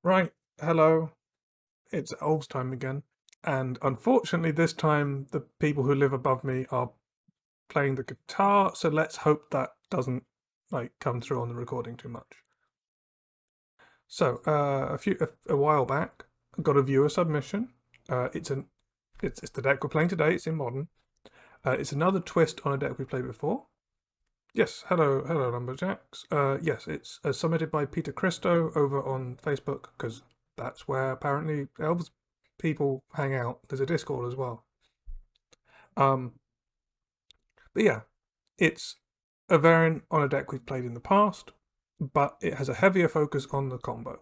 Right, hello. It's Elves time again. And unfortunately, this time the people who live above me are playing the guitar, so let's hope that doesn't come through on the recording too much. So, a while back, I got a viewer submission. It's the deck we're playing today. It's in modern. It's another twist on a deck we played before. Yes, hello, lumberjacks. Yes, it's submitted by Peter Christo over on Facebook because that's where apparently elves people hang out. There's a Discord as well. But yeah, it's a variant on a deck we've played in the past, but it has a heavier focus on the combo.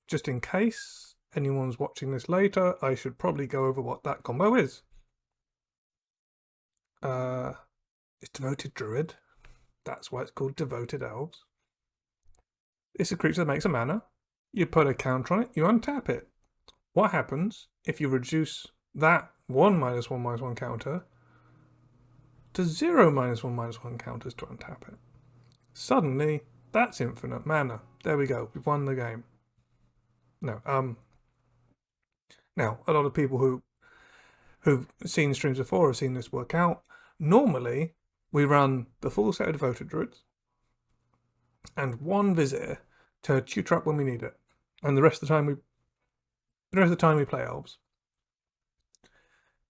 Just in case anyone's watching this later, I should probably go over what that combo is. It's Devoted Druid. That's why it's called Devoted Elves. It's a creature that makes a mana. You put a counter on it, you untap it. What happens if you reduce that 1/1/1 counter to 0/1/1 counters to untap it? Suddenly, that's infinite mana. There we go. We've won the game. No, now a lot of people who've seen streams before have seen this work out. Normally, we run the full set of Devoted Druids and one Vizier to tutor up when we need it, and the rest of the time we play elves.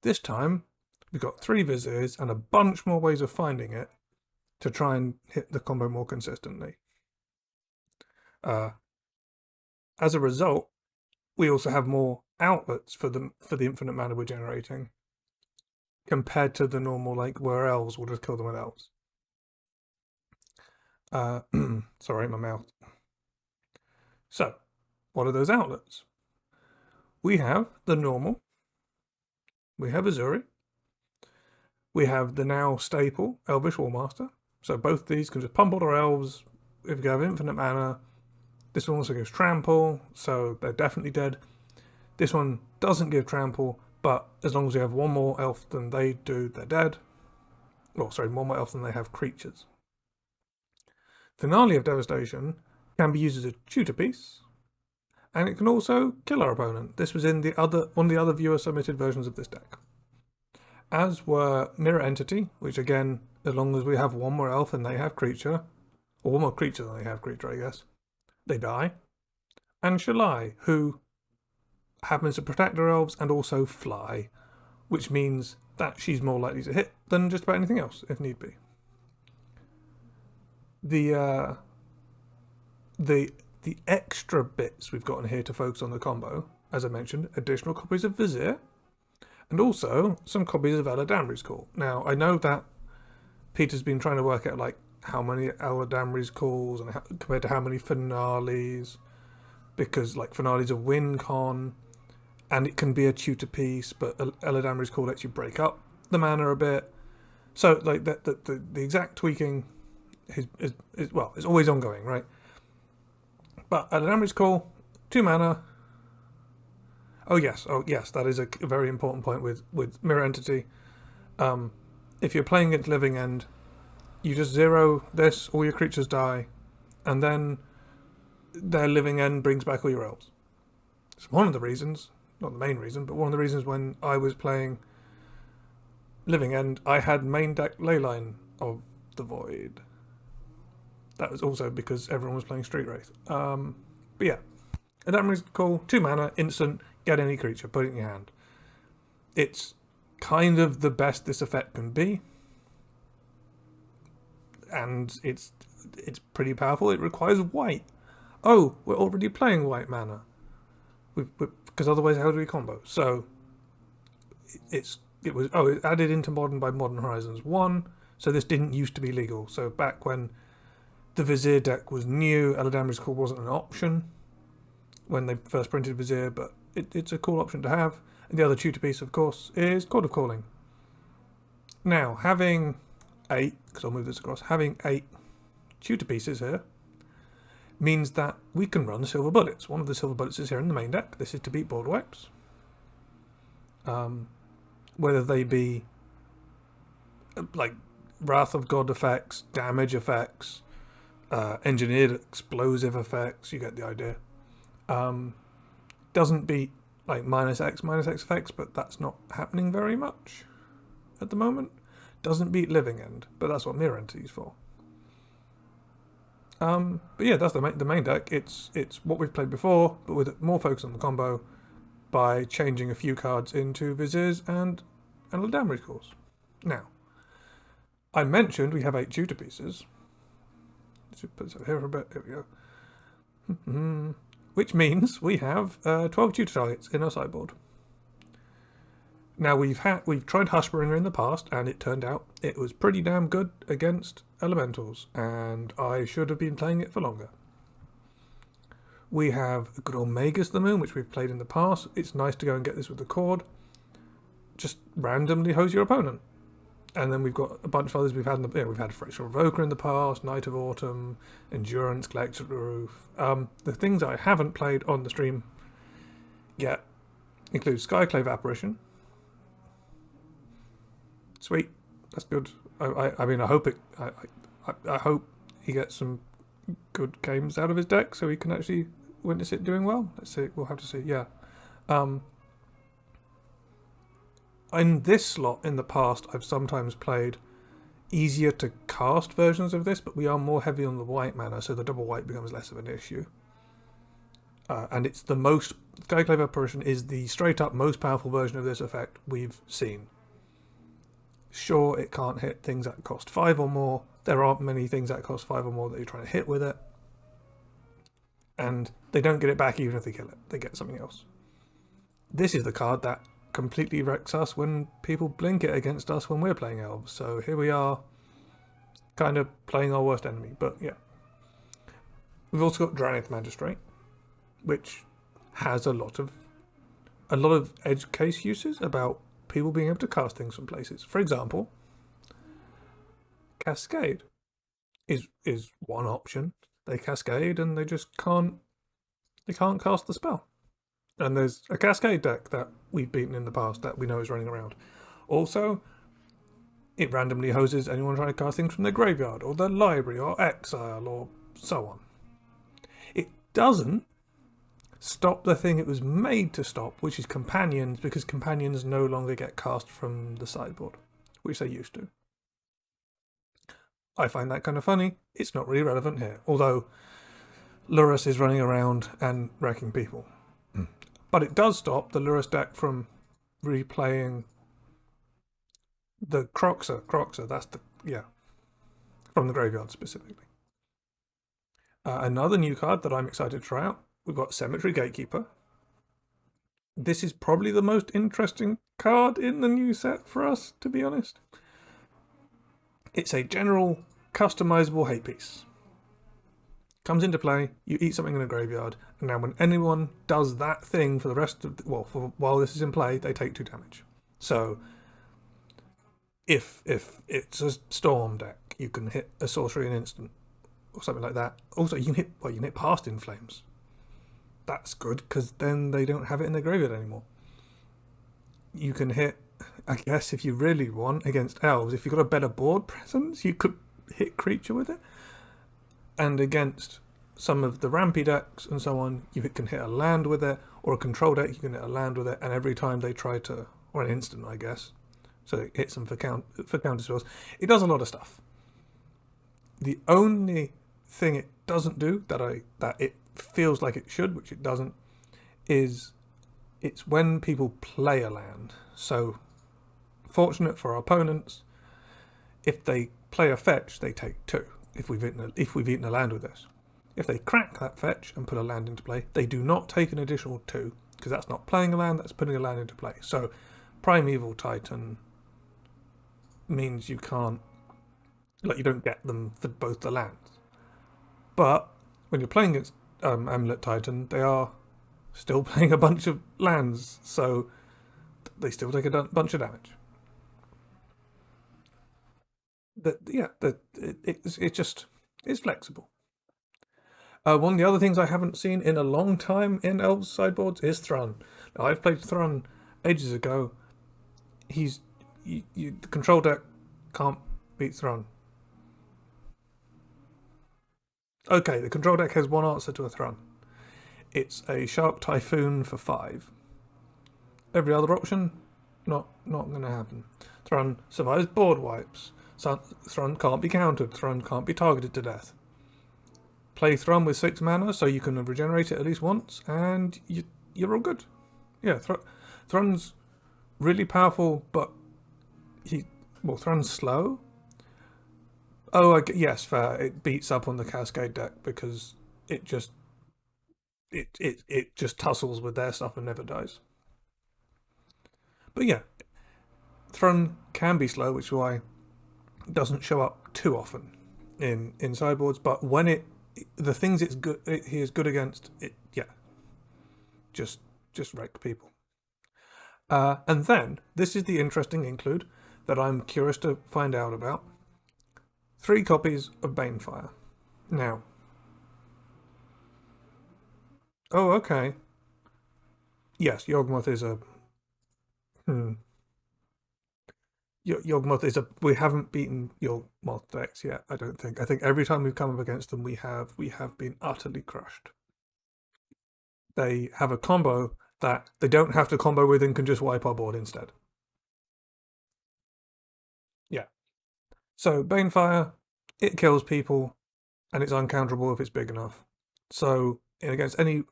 This time, we've got 3 Viziers and a bunch more ways of finding it to try and hit the combo more consistently. As a result, we also have more outlets for the infinite mana we're generating compared to the normal, where elves will just kill them with elves. Sorry, my mouth. So, what are those outlets? We have the normal. We have Azuri. We have the now staple Elvish Warmaster. So both these can just pump all our elves. If you have infinite mana, this one also gives trample, so they're definitely dead. This one doesn't give trample, but as long as you have one more elf than they do, they're dead. Oh, sorry, one more elf than they have creatures. Finale of Devastation can be used as a tutor piece, and it can also kill our opponent. This was in one of the other viewer submitted versions of this deck. As were Mirror Entity, which again, as long as we have one more elf and they have creature, or one more creature than they have creature, I guess, they die. And Shalai, who happens to protect her elves and also fly, which means that she's more likely to hit than just about anything else, if need be. The extra bits we've got in here to focus on the combo, as I mentioned, additional copies of Vizier, and also some copies of Eladamri's Call. Now, I know that Peter's been trying to work out how many Eladamri's Calls and compared to how many finales, because finales are win con, and it can be a tutor piece, but Eladamri's Call lets you break up the mana a bit. So the exact tweaking is well, it's always ongoing, right? But Eladamri's Call, 2 mana. Oh yes, that is a very important point with Mirror Entity. If you're playing against Living End, you just 0 this, all your creatures die, and then their Living End brings back all your elves. It's one of the reasons, not the main reason, but one of the reasons when I was playing Living End, I had main deck Leyline of the Void. That was also because everyone was playing Street Wraith. But yeah, Eladamri's Call, 2 mana, instant, get any creature, put it in your hand. It's kind of the best this effect can be, and it's pretty powerful. It requires white. Oh, we're already playing white mana, because otherwise how do we combo? So it was added into Modern by Modern Horizons 1, so this didn't used to be legal. So back when the Vizier deck was new, Eladamri's Call wasn't an option when they first printed Vizier, but it's a cool option to have. And the other tutor piece, of course, is Chord of Calling. Now, having 8, because I'll move this across, having 8 tutor pieces here means that we can run silver bullets. One of the silver bullets is here in the main deck. This is to beat board wipes. Whether they be Wrath of God effects, damage effects, engineered explosive effects, you get the idea. Doesn't beat like minus X effects, but that's not happening very much at the moment. Doesn't beat Living End, but that's what Mirror Entity's for. But yeah, that's the main deck. It's what we've played before, but with more focus on the combo by changing a few cards into Viziers and Ladamri's Cores. Now, I mentioned we have 8 tutor pieces. Let's put this over here for a bit. There we go. Which means we have 12 tutor targets in our sideboard. Now we've tried Hushbringer in the past, and it turned out it was pretty damn good against elementals, and I should have been playing it for longer. We have a good old Magus the Moon, which we've played in the past. It's nice to go and get this with the cord. Just randomly hose your opponent. And then we've got a bunch of others we've had. We've had Fractional Evoker in the past, Night of Autumn, Endurance, Collector Roof. The things I haven't played on the stream yet include Skyclave Apparition. Sweet, that's good. I mean, I hope it. I hope he gets some good games out of his deck, so he can actually witness it doing well. Let's see. We'll have to see. Yeah. In this slot in the past, I've sometimes played easier to cast versions of this, but we are more heavy on the white mana, so the double white becomes less of an issue. And it's the most... Skyclave Apparition is the straight-up most powerful version of this effect we've seen. Sure, it can't hit things that cost 5 or more. There aren't many things that cost 5 or more that you're trying to hit with it. And they don't get it back even if they kill it. They get something else. This is the card that completely wrecks us when people blink it against us when we're playing elves. So here we are, kind of playing our worst enemy. But yeah. We've also got Drannith Magistrate, which has a lot of edge case uses about people being able to cast things from places. For example, Cascade is one option. They cascade and they just can't cast the spell. And there's a Cascade deck that we've beaten in the past that we know is running around. Also, it randomly hoses anyone trying to cast things from the graveyard or the library or exile or so on. It doesn't stop the thing it was made to stop, which is companions, because companions no longer get cast from the sideboard, which they used to. I find that kind of funny. It's not really relevant here, although Lurrus is running around and wrecking people. But it does stop the Lurrus deck from replaying the Croxer, that's the, yeah, from the graveyard specifically. Another new card that I'm excited to try out, we've got Cemetery Gatekeeper. This is probably the most interesting card in the new set for us, to be honest. It's a general customizable hate piece. Comes into play, you eat something in a graveyard, and now when anyone does that thing for the rest of while this is in play, they take 2 damage. So if it's a storm deck, you can hit a sorcery in instant or something like that. Also, you can hit past in flames. That's good because then they don't have it in the graveyard anymore. You can hit, I guess, if you really want, against elves. If you've got a better board presence, you could hit creature with it. And against some of the rampy decks and so on, you can hit a land with it, or a control deck, you can hit a land with it, and every time they try to, or an instant, I guess, so it hits them for counter spells. It does a lot of stuff. The only thing it doesn't do that it feels like it should, which it doesn't, is it's when people play a land. So, fortunate for our opponents, if they play a fetch, they take 2. If we've eaten a land with this. If they crack that fetch and put a land into play, they do not take an additional 2, because that's not playing a land, that's putting a land into play. So Primeval Titan means you can't, you don't get them for both the lands. But when you're playing against Amulet Titan, they are still playing a bunch of lands, so they still take a bunch of damage. It's flexible. One of the other things I haven't seen in a long time in Elves sideboards is Thrun. Now, I've played Thrun ages ago. The control deck can't beat Thrun. Okay, the control deck has one answer to a Thrun. it's a Shark Typhoon for 5. Every other option, not going to happen. Thrun survives board wipes. Thrun can't be countered. Thrun can't be targeted to death. Play Thrun with 6 mana so you can regenerate it at least once, and you're all good. Yeah, Thrun's really powerful, but Thrun's slow. Oh, yes, fair. It beats up on the Cascade deck because it just tussles with their stuff and never dies. But yeah, Thrun can be slow, which is why it doesn't show up too often in sideboards. But when the things he is good against, just wreck people. And then this is the interesting include that I'm curious to find out about. 3 copies of Banefire. Now. Oh, okay. Yes, Yawgmoth is a. Yawgmoth is a. We haven't beaten Yawgmoth decks yet. I don't think. I think every time we've come up against them, we have been utterly crushed. They have a combo that they don't have to combo with and can just wipe our board instead. Yeah. So Banefire, it kills people, and it's uncounterable if it's big enough. So against any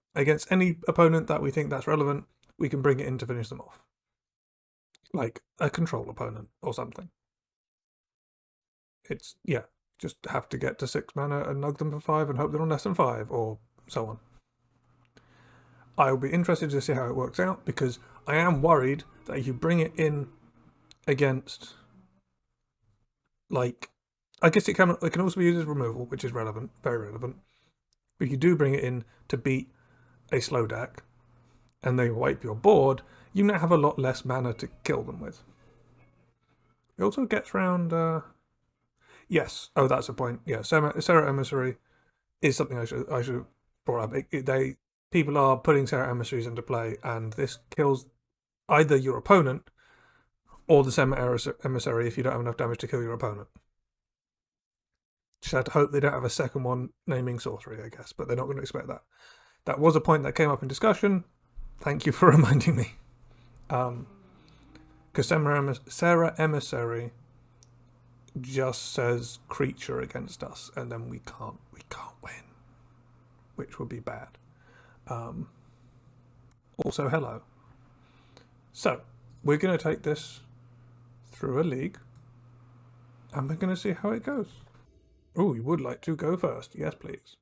opponent that we think that's relevant, we can bring it in to finish them off, like a control opponent or something. It's just have to get to 6 mana and nug them for 5 and hope they're on less than 5, or so on. I'll be interested to see how it works out because I am worried that if you bring it in against, like, I guess it can also be used as removal, which is relevant, very relevant. But if you do bring it in to beat a slow deck and they wipe your board, you now have a lot less mana to kill them with. It also gets round. Yes. Oh, that's a point. Yeah, Serra Emissary is something I should have brought up. People are putting Serra Emissaries into play, and this kills either your opponent or the Serra Emissary if you don't have enough damage to kill your opponent. Just have to hope they don't have a second one naming sorcery, I guess, but they're not going to expect that. That was a point that came up in discussion. Thank you for reminding me. Because Serra Emissary just says creature against us, and then we can't win, which would be bad. Also, hello. So we're going to take this through a league, and we're going to see how it goes. Oh, you would like to go first? Yes, please.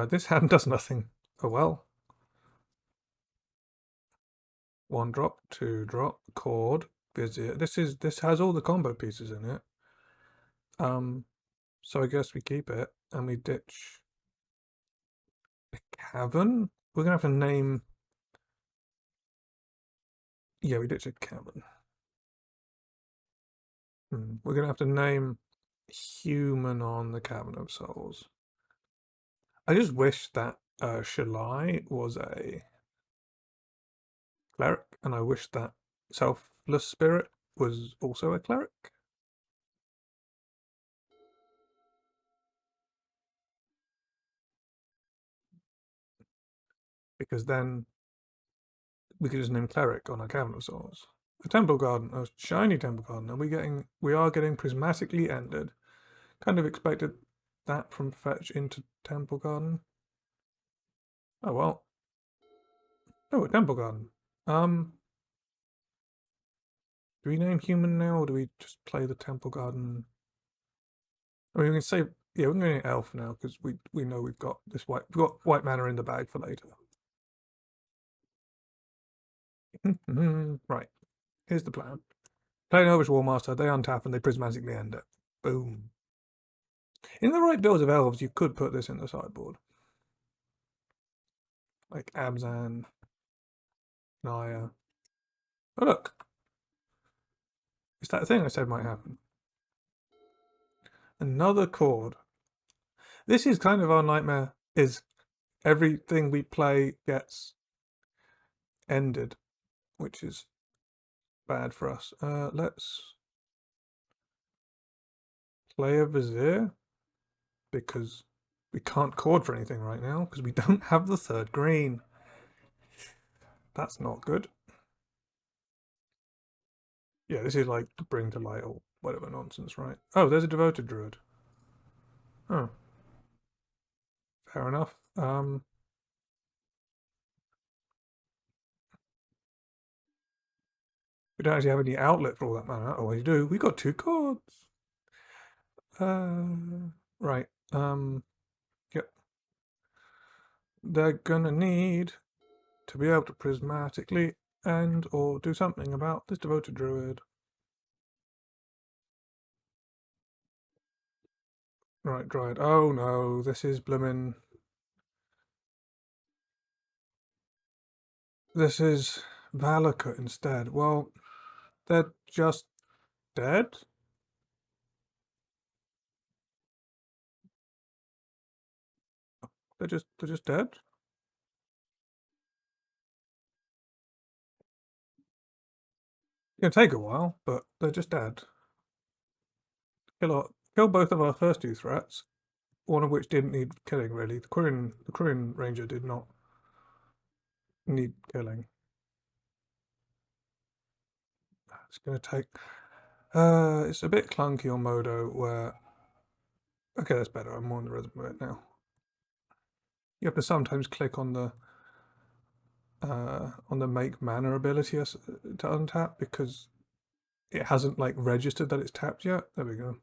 This hand does nothing. Oh well. 1 drop, 2 drop, Chord, Vizier. This has all the combo pieces in it. So I guess we keep it and we ditch a cavern. We're gonna have to name. Yeah, we ditch a cavern. We're gonna have to name human on the Cavern of Souls. I just wish that Shalai was a cleric, and I wish that Selfless Spirit was also a cleric. Because then we could just name cleric on our Cavern of Souls. A Temple Garden, a shiny Temple Garden, and we are getting prismatically ended. Kind of expected that from fetch into Temple Garden. Oh well. Oh, a Temple Garden. Do we name human now, or do we just play the Temple Garden? I mean, we can say, yeah, we're going to name elf now because we know we've got white mana in the bag for later. Right. Here's the plan. Play an Elvish Warmaster, they untap and they prismatically end it. Boom. In the right builds of elves, you could put this in the sideboard. Like Abzan, Naya. Oh look. It's that thing I said might happen. Another chord. This is kind of our nightmare, is everything we play gets ended, which is bad for us. Let's play a Vizier, because We can't cord for anything right now because we don't have the third green. That's not good. Yeah, this is like to bring to light or whatever nonsense, right? Oh, there's a devoted druid. Oh, fair enough. We don't actually have any outlet for all that mana. Oh, we do. We got 2 cards. Right. Yep. They're gonna need to be able to prismatically and or do something about this devoted druid. Right, Dryad. Oh no, this is bloomin'. This is Valakut instead. Well, they're just dead? They're just dead? It's gonna take a while, but they're just dead. Kill both of our first 2 threats, one of which didn't need killing really. The Quirion Ranger did not need killing. It's gonna take it's a bit clunky on Modo where okay, that's better. I'm more in the rhythm of it now. You have to sometimes click on the make mana ability to untap because it hasn't like registered that it's tapped yet. There we go.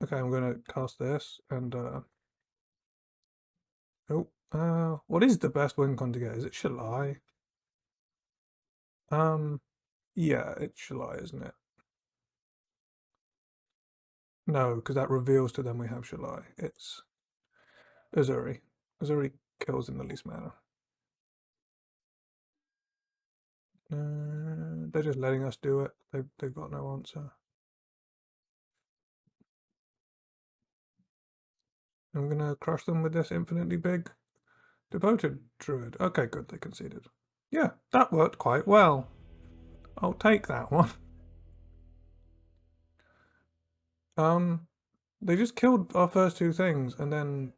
Okay, I'm gonna cast this and what is the best win con to get? Is it Shalai? Yeah, it's Shalai, isn't it? No, because that reveals to them we have Shalai. It's Azuri. Azuri kills in the least mana. They're just letting us do it. They've got no answer. I'm gonna crush them with this infinitely big devoted druid. Okay, good, they conceded. Yeah, that worked quite well. I'll take that one. They just killed our first 2 things and then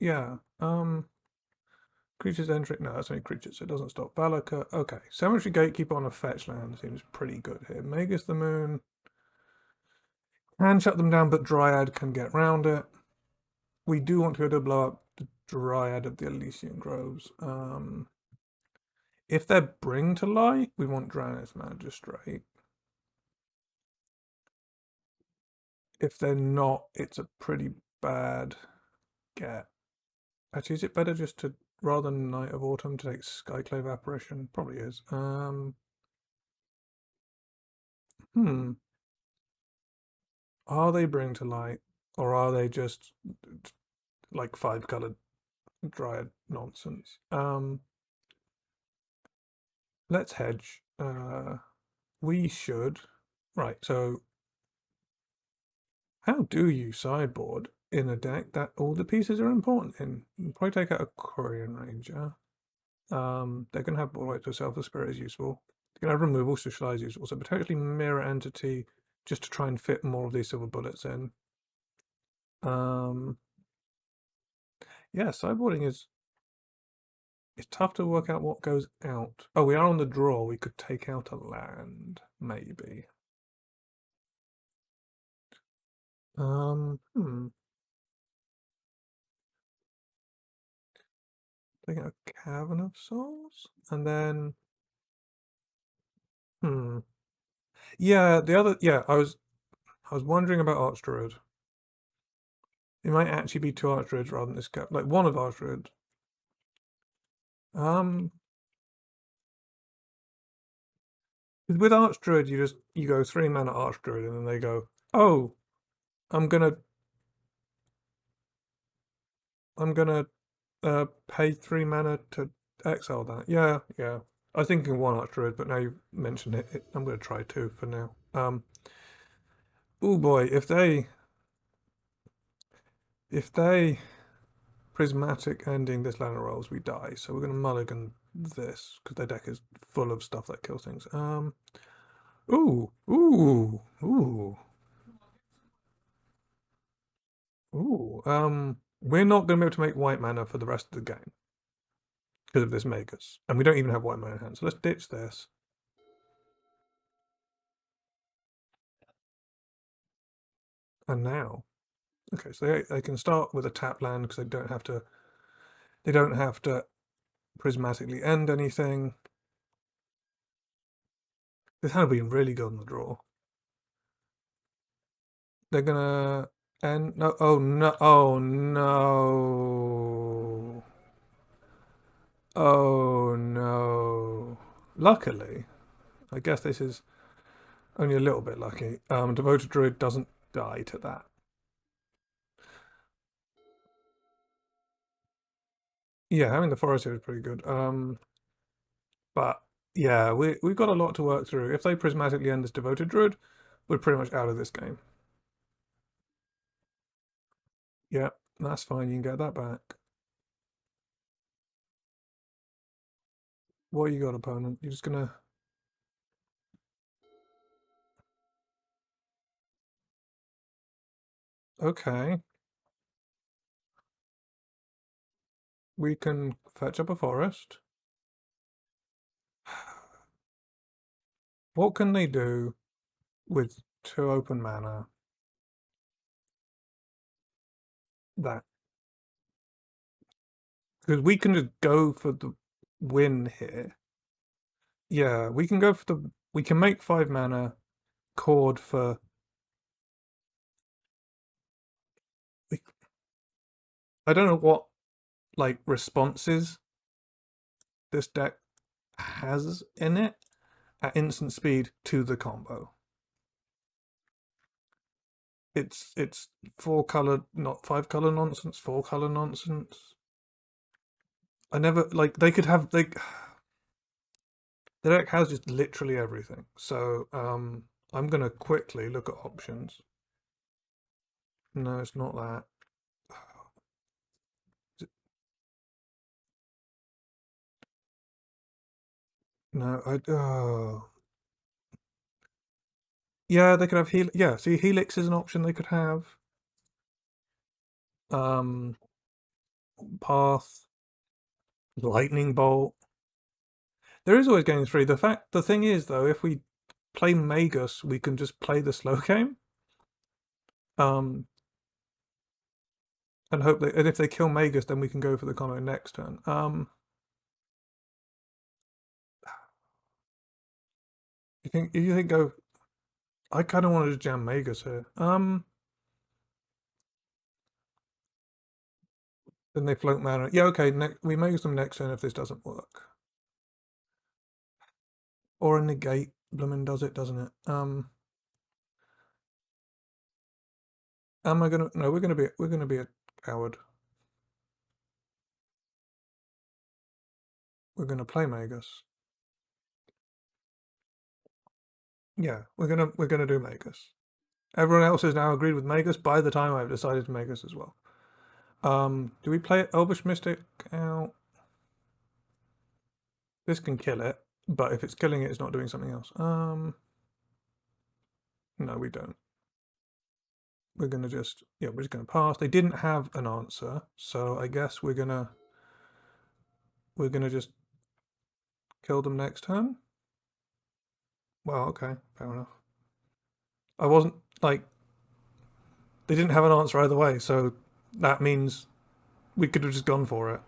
yeah. Creatures entering no, that's only creatures, so it doesn't stop. Valakut. Okay. Cemetery Gatekeeper on a fetch land seems pretty good here. Magus the Moon. Can shut them down, but Dryad can get round it. We do want to be able to blow up the Dryad of the Elysian Groves. If they're Bring to Light, we want Draenith Magistrate. If they're not, it's a pretty bad get. Actually, is it better just to, rather than Night of Autumn, to take Skyclave Apparition? Probably is. Are they Bring to Light, or are they just like 5-colored Dryad nonsense? Let's hedge. We should. Right, so how do you sideboard in a deck that all the pieces are important in? You can probably take out a Quirion Ranger. They're going to have Ball Right to Self, the Spirit is useful. They're going to have Removal, Socialize useful. So potentially Mirror Entity just to try and fit more of these silver bullets in. Yeah, sideboarding is it's tough to work out what goes out. Oh, we are on the draw. We could take out a land, maybe. Taking out a Cavern of Souls, and then yeah, I was wondering about Archdruid. It might actually be 2 Archdruids rather than this cap, like one of Archdruid. With Archdruid, you go 3 mana Archdruid, and then they go, oh, I'm gonna pay 3 mana to exile that. Yeah. I was thinking 1 Archdruid, but now you've mentioned it, I'm gonna try 2 for now. Oh boy, if they prismatic ending this Lana rolls, we die. So we're gonna mulligan this because their deck is full of stuff that kills things. Ooh. Ooh, we're not going to be able to make white mana for the rest of the game because of this Magus. And we don't even have white mana in hand, so let's ditch this. And now, okay, so they can start with a tap land because they don't have to prismatically end anything. This hand will be really good on the draw. They're gonna end. No, oh no, oh no, oh no. Luckily, I guess this is only a little bit lucky. Devoted Druid doesn't die to that. Yeah, having the forest here is pretty good. But yeah, we've got a lot to work through. If they prismatically end this Devoted Druid, we're pretty much out of this game. Yeah, that's fine. You can get that back. What you got, opponent? You're just gonna. Okay, we can fetch up a forest. What can they do with 2 open mana that? Because we can just go for the win here. Yeah, we can go for the. We can make 5 mana cord for. We, I don't know what like responses this deck has in it at instant speed to the combo. It's 4 color, not 5 color nonsense, 4 color nonsense. I never like they could have they. The deck has just literally everything. So I'm gonna quickly look at options. No, it's not that. No, oh. Yeah, they could have yeah, see Helix is an option they could have. Um Path, Lightning Bolt. There is always game 3. The thing is though, if we play Magus, we can just play the slow game. And hope that, and if they kill Magus, then we can go for the combo next turn. You think go. I kind of wanted to jam Magus here. Then they float mana. Yeah, okay. We Magus them next turn if this doesn't work. Or a negate. Bloomin' does it, doesn't it? Am I gonna? No, we're gonna be a coward. We're gonna play Magus. Yeah, we're gonna do Magus. Everyone else has now agreed with Magus. By the time I've decided to Magus as well. Do we play Elvish Mystic out? This can kill it, but if it's killing it, it's not doing something else. No, we don't. We're gonna just we're just gonna pass. They didn't have an answer, so I guess we're gonna just kill them next turn. Well, okay, fair enough. I wasn't like they didn't have an answer either way, so that means we could have just gone for it.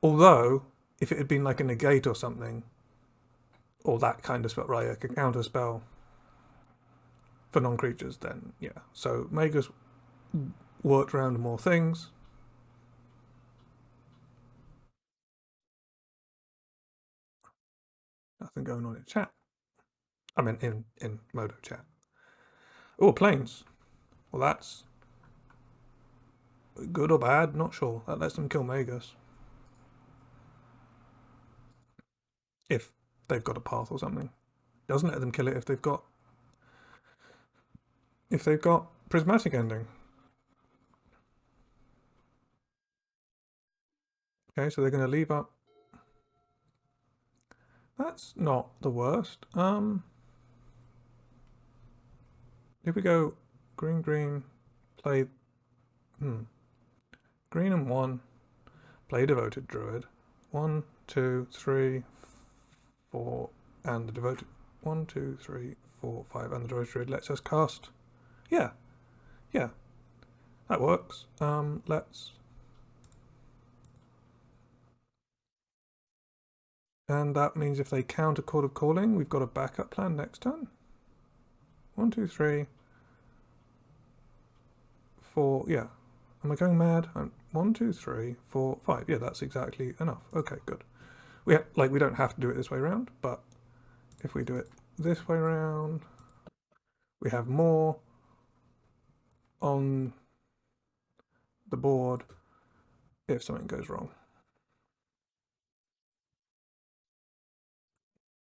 Although, if it had been like a negate or something, or that kind of spell, right, like a counter spell for non-creatures, then yeah. So Magus worked around more things. Nothing going on in chat. I mean, in Modo chat. Oh, planes. Well, that's good or bad, not sure. That lets them kill Magus. If they've got a path or something. Doesn't let them kill it if they've got prismatic ending. Okay, so they're gonna leave up. That's not the worst. If we go green, play Green and 1. Play Devoted Druid. 1, 2, 3, 4, and the Devoted... 1, 2, 3, 4, 5, and the Devoted Druid lets us cast. Yeah. Yeah. That works. Let's... And that means if they counter Chord of Calling, we've got a backup plan next turn. 1, 2, 3, 4, yeah. Am I going mad? 1, 2, 3, 4, 5. Yeah, that's exactly enough. Okay, good. We don't have to do it this way around, but if we do it this way around, we have more on the board if something goes wrong.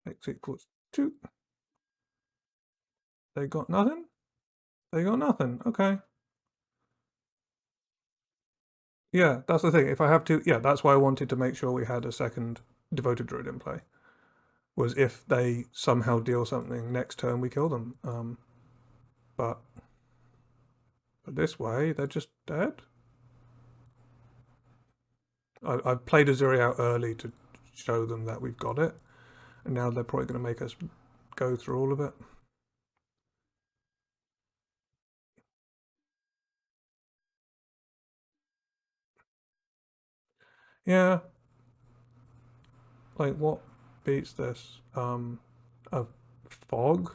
X equals 2. They got nothing? They got nothing. Okay. Yeah, that's the thing. If I have to... Yeah, that's why I wanted to make sure we had a second Devoted Druid in play. Was if they somehow deal something next turn, we kill them. But this way, they're just dead. I've played Azuri out early to show them that we've got it. And now they're probably going to make us go through all of it. Yeah. Like, what beats this? A fog?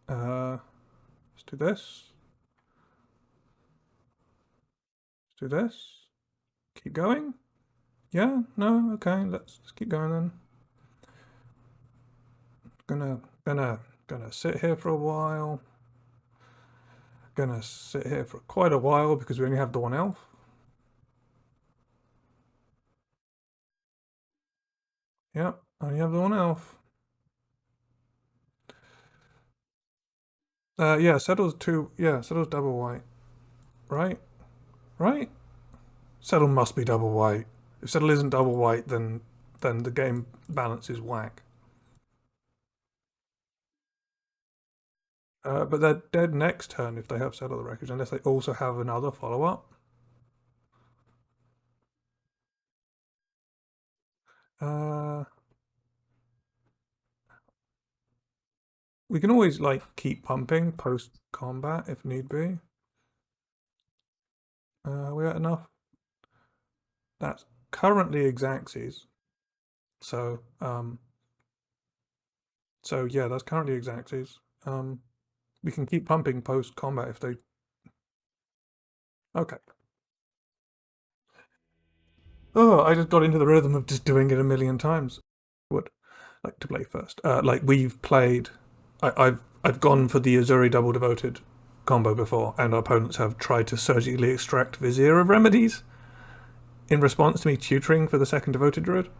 Let's do this. Let's do this. Keep going? Yeah? No? Okay, let's keep going then. Gonna sit here for a while. Gonna sit here for quite a while because we only have the one elf. Yep, only have the one elf. Yeah, settle's double white. Right? Right? Settle must be double white. If settle isn't double white, then the game balance is whack. But they're dead next turn if they have settle the wreckage, unless they also have another follow-up. We can always like keep pumping post combat if need be. We got enough. That's currently Exaxes. So yeah, that's currently Exaxes. We can keep pumping post combat if they... Okay. Oh, I just got into the rhythm of just doing it a million times. Would like to play first. Like we've played, I've gone for the Azuri double devoted combo before, and our opponents have tried to surgically extract Vizier of Remedies in response to me tutoring for the second devoted druid.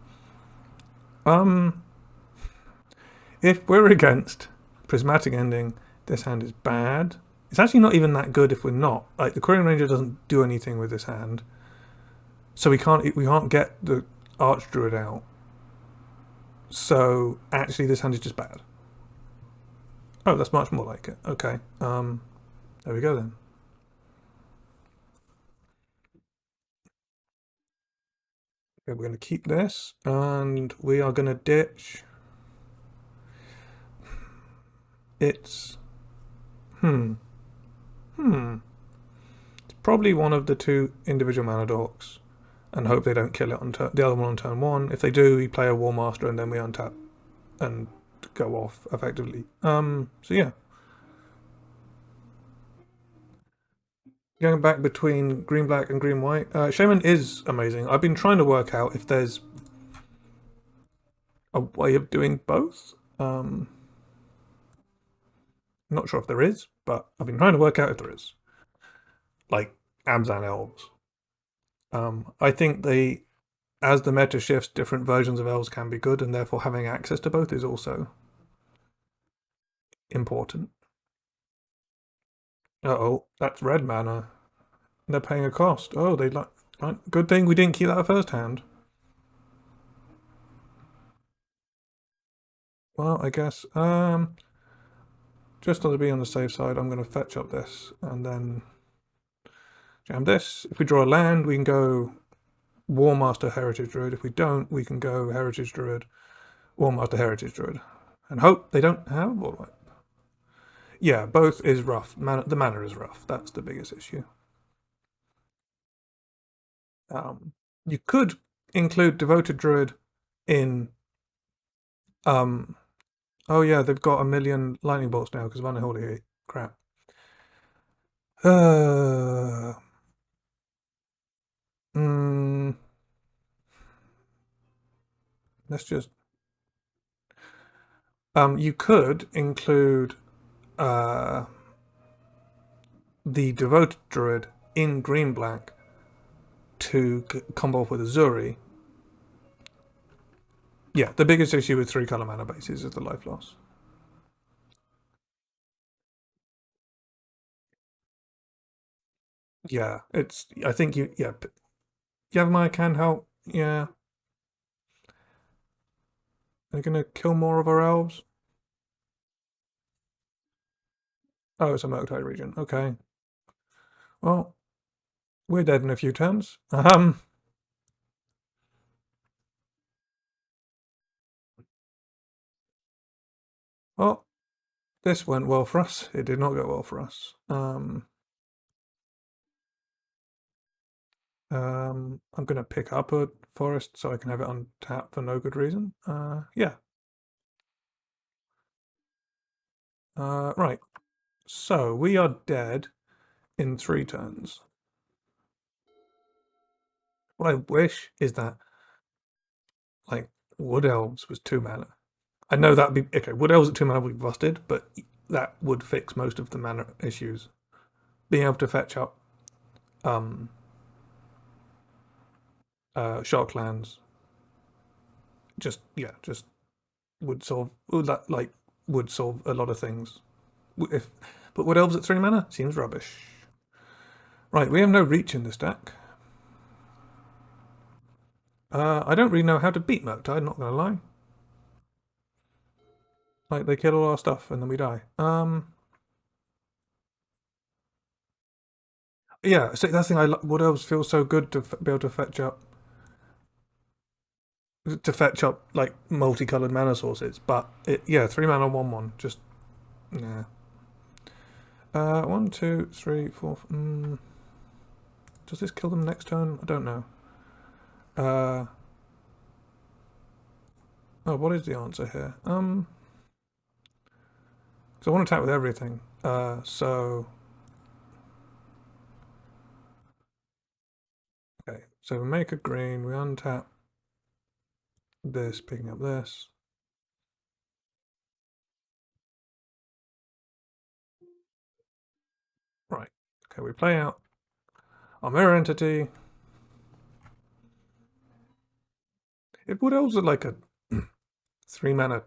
If we're against Prismatic Ending, this hand is bad. It's actually not even that good if we're not. Like the Quirion Ranger doesn't do anything with this hand, so we can't get the Archdruid out. So actually, this hand is just bad. Oh, that's much more like it. Okay. There we go then. Okay, we're going to keep this, and we are going to ditch. It's It's probably one of the two individual mana dorks, and hope they don't kill it on the other one on turn 1. If they do, we play a War Master, and then we untap and go off effectively. So yeah. Going back between green-black and green-white, Shaman is amazing. I've been trying to work out if there's a way of doing both. I'm not sure if there is, but I've been trying to work out if there is. Like Abzan Elves. I think as the meta shifts, different versions of elves can be good, and therefore having access to both is also important. Uh-oh, that's red mana. They're paying a cost. Oh, they like... Good thing we didn't keep that first hand. Well, I guess... just to be on the safe side, I'm going to fetch up this and then jam this. If we draw a land, we can go War Master Heritage Druid. If we don't, we can go Heritage Druid, War Master Heritage Druid. And hope they don't have War Wipe. Yeah, both is rough. The mana is rough. That's the biggest issue. You could include Devoted Druid in... oh yeah, they've got a million lightning bolts now because of Unholy. Crap. Let's just... you could include the Devoted Druid in green-black to combo off with Azuri. Yeah, the biggest issue with 3-color mana bases is the life loss. Yeah, it's... I think you... Yeah, Yavimaya can help. Yeah. They're going to kill more of our elves? Oh, it's a Murktide region. Okay. Well, we're dead in a few turns. Well, this went well for us. It did not go well for us. I'm going to pick up a forest so I can have it on tap for no good reason. Yeah. Right. So we are dead in 3 turns. What I wish is that, like, Wood Elves was 2 mana. I know that'd be... Okay, Wood Elves at 2 mana would be busted, but that would fix most of the mana issues. Being able to fetch up Shark lands just would solve... would solve a lot of things. But Wood Elves at 3 mana seems rubbish. Right, we have no reach in this deck. I don't really know how to beat Murktide, not gonna lie. Like, they kill all our stuff and then we die. Yeah, so that's the thing. Wood Elves feel so good to be able to fetch up like multicolored mana sources, but yeah, 3 mana 1/1 just nah. 1, 2, 3, 4. Does this kill them next turn? I don't know. Oh, what is the answer here? So I want to attack with everything. So okay, so we make a green, we untap this, picking up this. Right. Okay, we play out our mirror entity. It would also like a 3 mana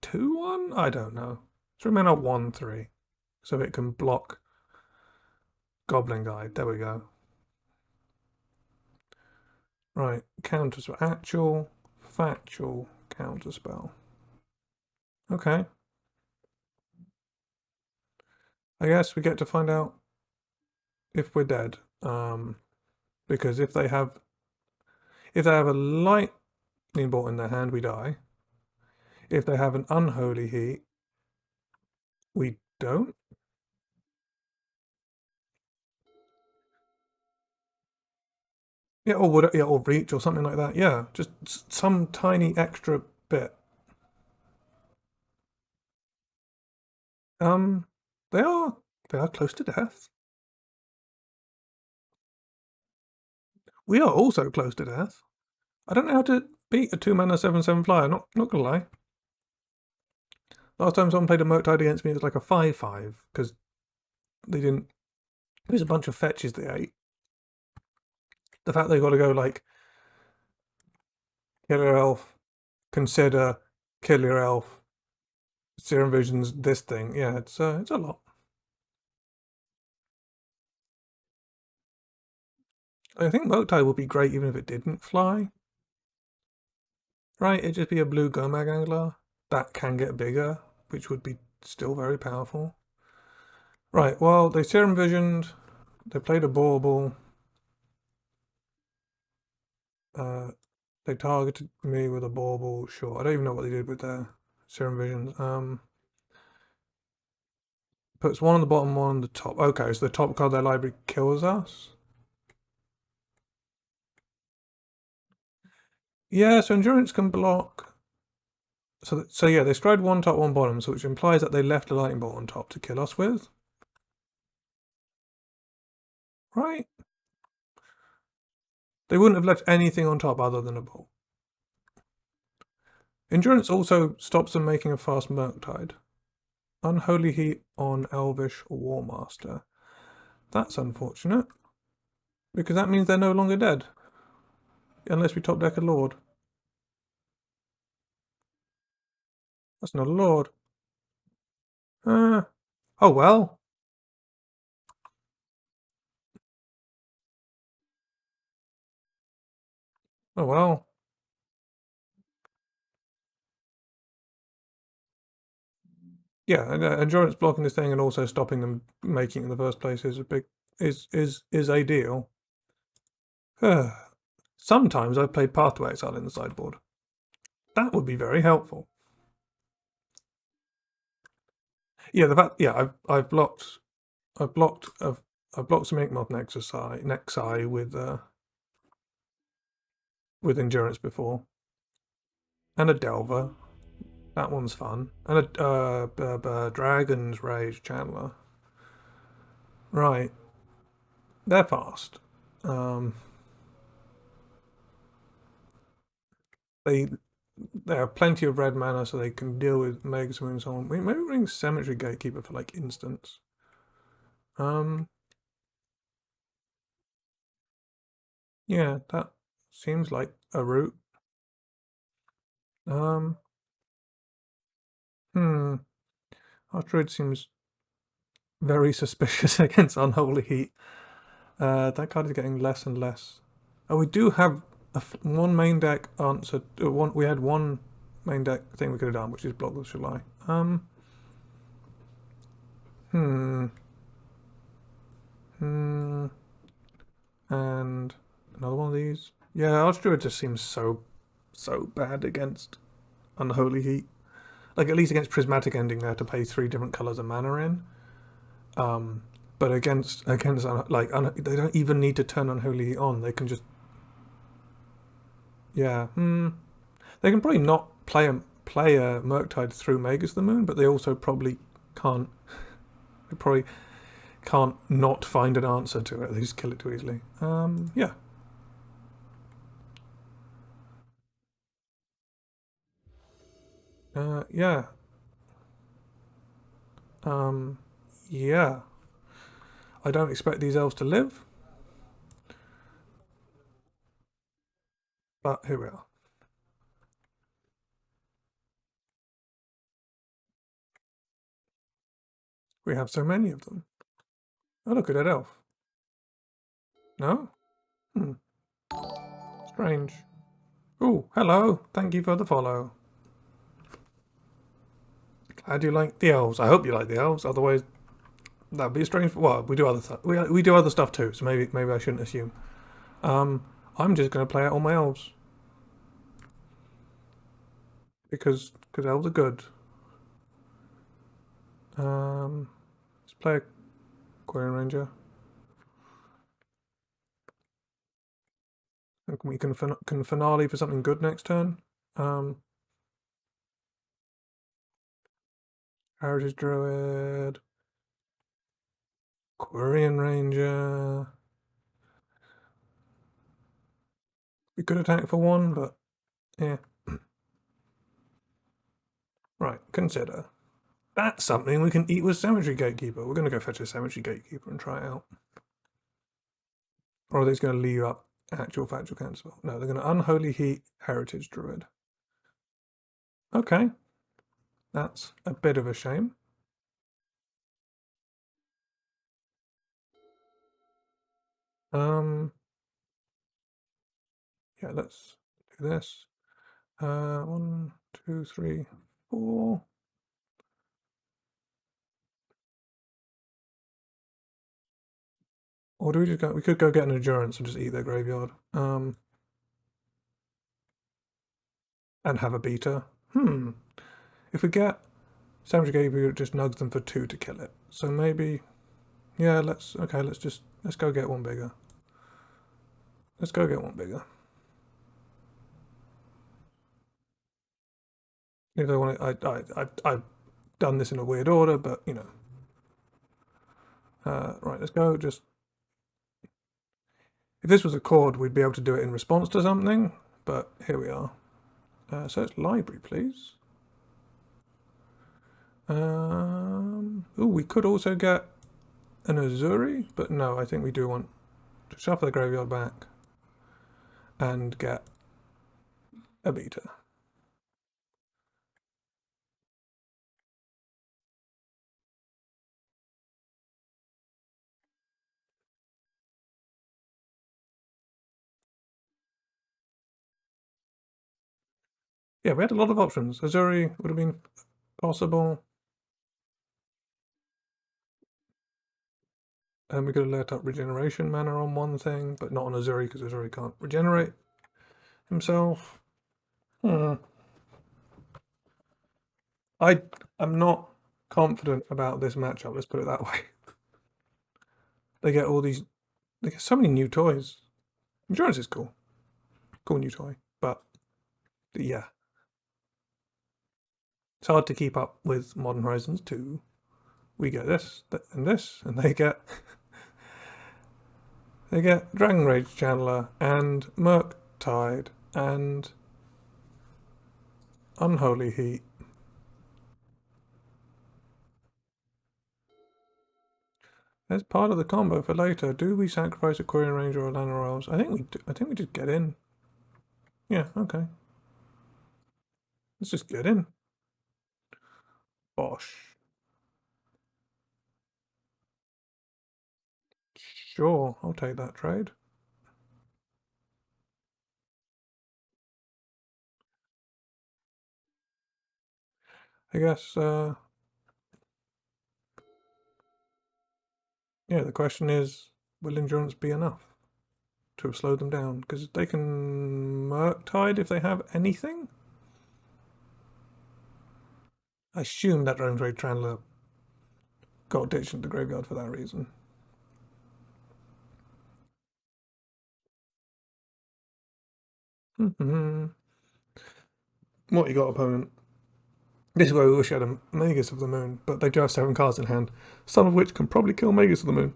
2/1? I don't know. 3 mana 1/3. So it can block Goblin Guide. There we go. Right, counterspell. Actual, factual counterspell. Okay. I guess we get to find out if we're dead. Because if they have a lightning bolt in their hand, we die. If they have an unholy heat, we don't. Yeah, or reach or something like that. Yeah, just some tiny extra bit. They are close to death. We are also close to death. I don't know how to beat a 2 mana 7/7 flyer. Not gonna lie. Last time someone played a Murktide against me, it was like a 5/5 because they didn't. It was a bunch of fetches they ate. The fact they got to go like Killer Elf, consider Killer Elf, Serum Visions, this thing. Yeah, it's a lot. I think Murktide would be great even if it didn't fly. Right, it'd just be a blue Gomag Angler that can get bigger, which would be still very powerful. Right, well, they serum visioned, they played a bauble, they targeted me with a bauble, sure. I don't even know what they did with their serum visions. Puts one on the bottom, one on the top. Okay, so the top card of their library kills us. Yeah, so endurance can block. So yeah, they stride one top, one bottom, so which implies that they left a lightning bolt on top to kill us with. Right? They wouldn't have left anything on top other than a bolt. Endurance also stops them making a fast Murktide. Unholy Heat on Elvish War Master. That's unfortunate, because that means they're no longer dead. Unless we top deck a Lord. That's not a Lord. Oh well. Oh well. Yeah, and endurance blocking this thing and also stopping them making it in the first place is a big is ideal. Sometimes I've played Path to Exile in the sideboard. That would be very helpful. Yeah, the fact I've blocked some Inkmoth Nexi with endurance before. And a Delver. That one's fun. And a Dragon's Rage Channeler. Right. They're fast. They have plenty of red mana, so they can deal with Megas and so on. Maybe bring Cemetery Gatekeeper for like instance. Yeah, that seems like a route. Our druid seems very suspicious against Unholy Heat. That card is getting less and less. Oh, we do have one main deck answer. We had one main deck thing we could have done, which is block the Shalai. And another one of these. Yeah, Archdruid just seems so bad against Unholy Heat. Like at least against Prismatic Ending, they have to pay 3 different colors of mana in. But against they don't even need to turn Unholy Heat on. They can just yeah. They can probably not play a Murktide through Magus the Moon, but they also probably can't. They probably can't not find an answer to it. They just kill it too easily. Yeah. Yeah. Yeah. I don't expect these elves to live, but here we are. We have so many of them. Oh, look at that elf. No? Strange. Oh, hello. Thank you for the follow. Glad you like the elves. I hope you like the elves. Otherwise, that'd be a strange. Well, we do other stuff. We do other stuff too. So maybe I shouldn't assume. I'm just going to play out all my elves because elves are good. Let's play a Aquarian Ranger. And we can finale for something good next turn. Heritage Druid, Aquarian Ranger. We could attack for 1, but yeah. Right, consider. That's something we can eat with Cemetery Gatekeeper. We're going to go fetch a Cemetery Gatekeeper and try it out. Or are they just going to leave up actual factual counterspell? No, they're going to Unholy Heat Heritage Druid. Okay. That's a bit of a shame. Yeah, let's do this. 1, 2, 3, 4. Or do we just go? We could go get an endurance and just eat their graveyard. And have a beta. If we get Savage Gatekeeper, it just nugs them for 2 to kill it. So maybe, yeah. Let's go get one bigger. Let's go get one bigger. If I want to, I've done this in a weird order, but you know. Right, let's go. Just if this was a chord, we'd be able to do it in response to something. But here we are. So it's library, please. We could also get an Azuri, but no, I think we do want to shuffle the graveyard back and get a beta. Yeah, we had a lot of options. Azuri would have been possible. And we could have let up regeneration mana on one thing, but not on Azuri because Azuri can't regenerate himself. I'm not confident about this matchup, let's put it that way. They get so many new toys. Endurance is cool. Cool new toy. But yeah. It's hard to keep up with Modern Horizons 2. We get this, and this, and they get Dragon Rage Channeler and Murktide and Unholy Heat. As part of the combo for later, do we sacrifice a Quirion Ranger or Llanowar Elves? I think we do. I think we just get in. Yeah, okay. Let's just get in. Bosh. Sure, I'll take that trade. I guess, yeah, the question is, will endurance be enough to have slowed them down? Because they can Murktide if they have anything? I assume that Dragon Rage Channeler got ditched into the graveyard for that reason. What you got, opponent? This is where we wish we had a Magus of the Moon, but they do have 7 cards in hand, some of which can probably kill Magus of the Moon.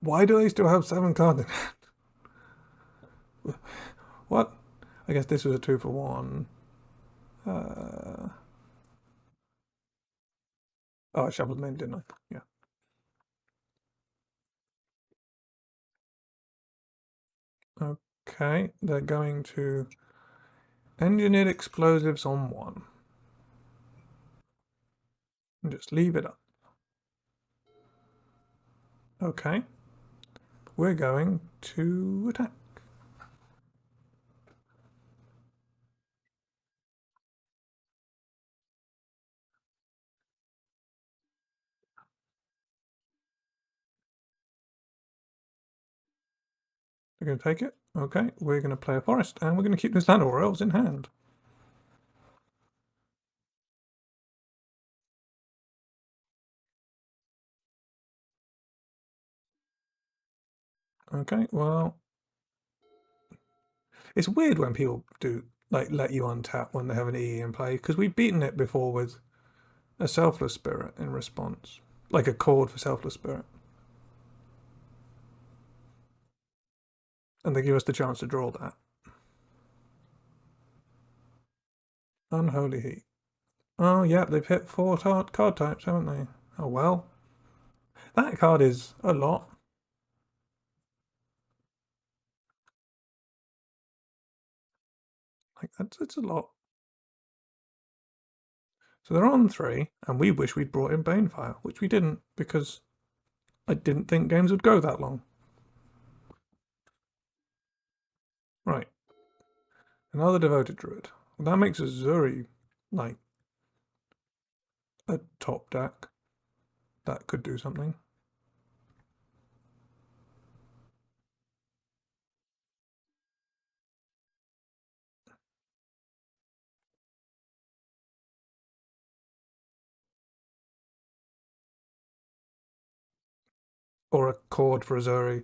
Why do they still have 7 cards in hand? What? I guess this was a 2 for 1. Oh, I shuffled them in, didn't I? Yeah. Okay, they're going to engineered explosives on 1. And just leave it up. Okay. We're going to attack. We're going to take it. Okay, we're going to play a forest, and we're going to keep this Llanowar Elves in hand. Okay, well, it's weird when people do let you untap when they have an EE in play, because we've beaten it before with a Selfless Spirit in response, like a chord for Selfless Spirit, and they give us the chance to draw that. Unholy Heat. Oh yeah, they've hit 4 card types, haven't they? Oh well, that card is a lot. Like it's a lot. So they're on 3, and we wish we'd brought in Banefire, which we didn't because I didn't think games would go that long. Right. Another Devoted Druid. Well, that makes Azuri like a top deck. That could do something. or a cord for Azuri,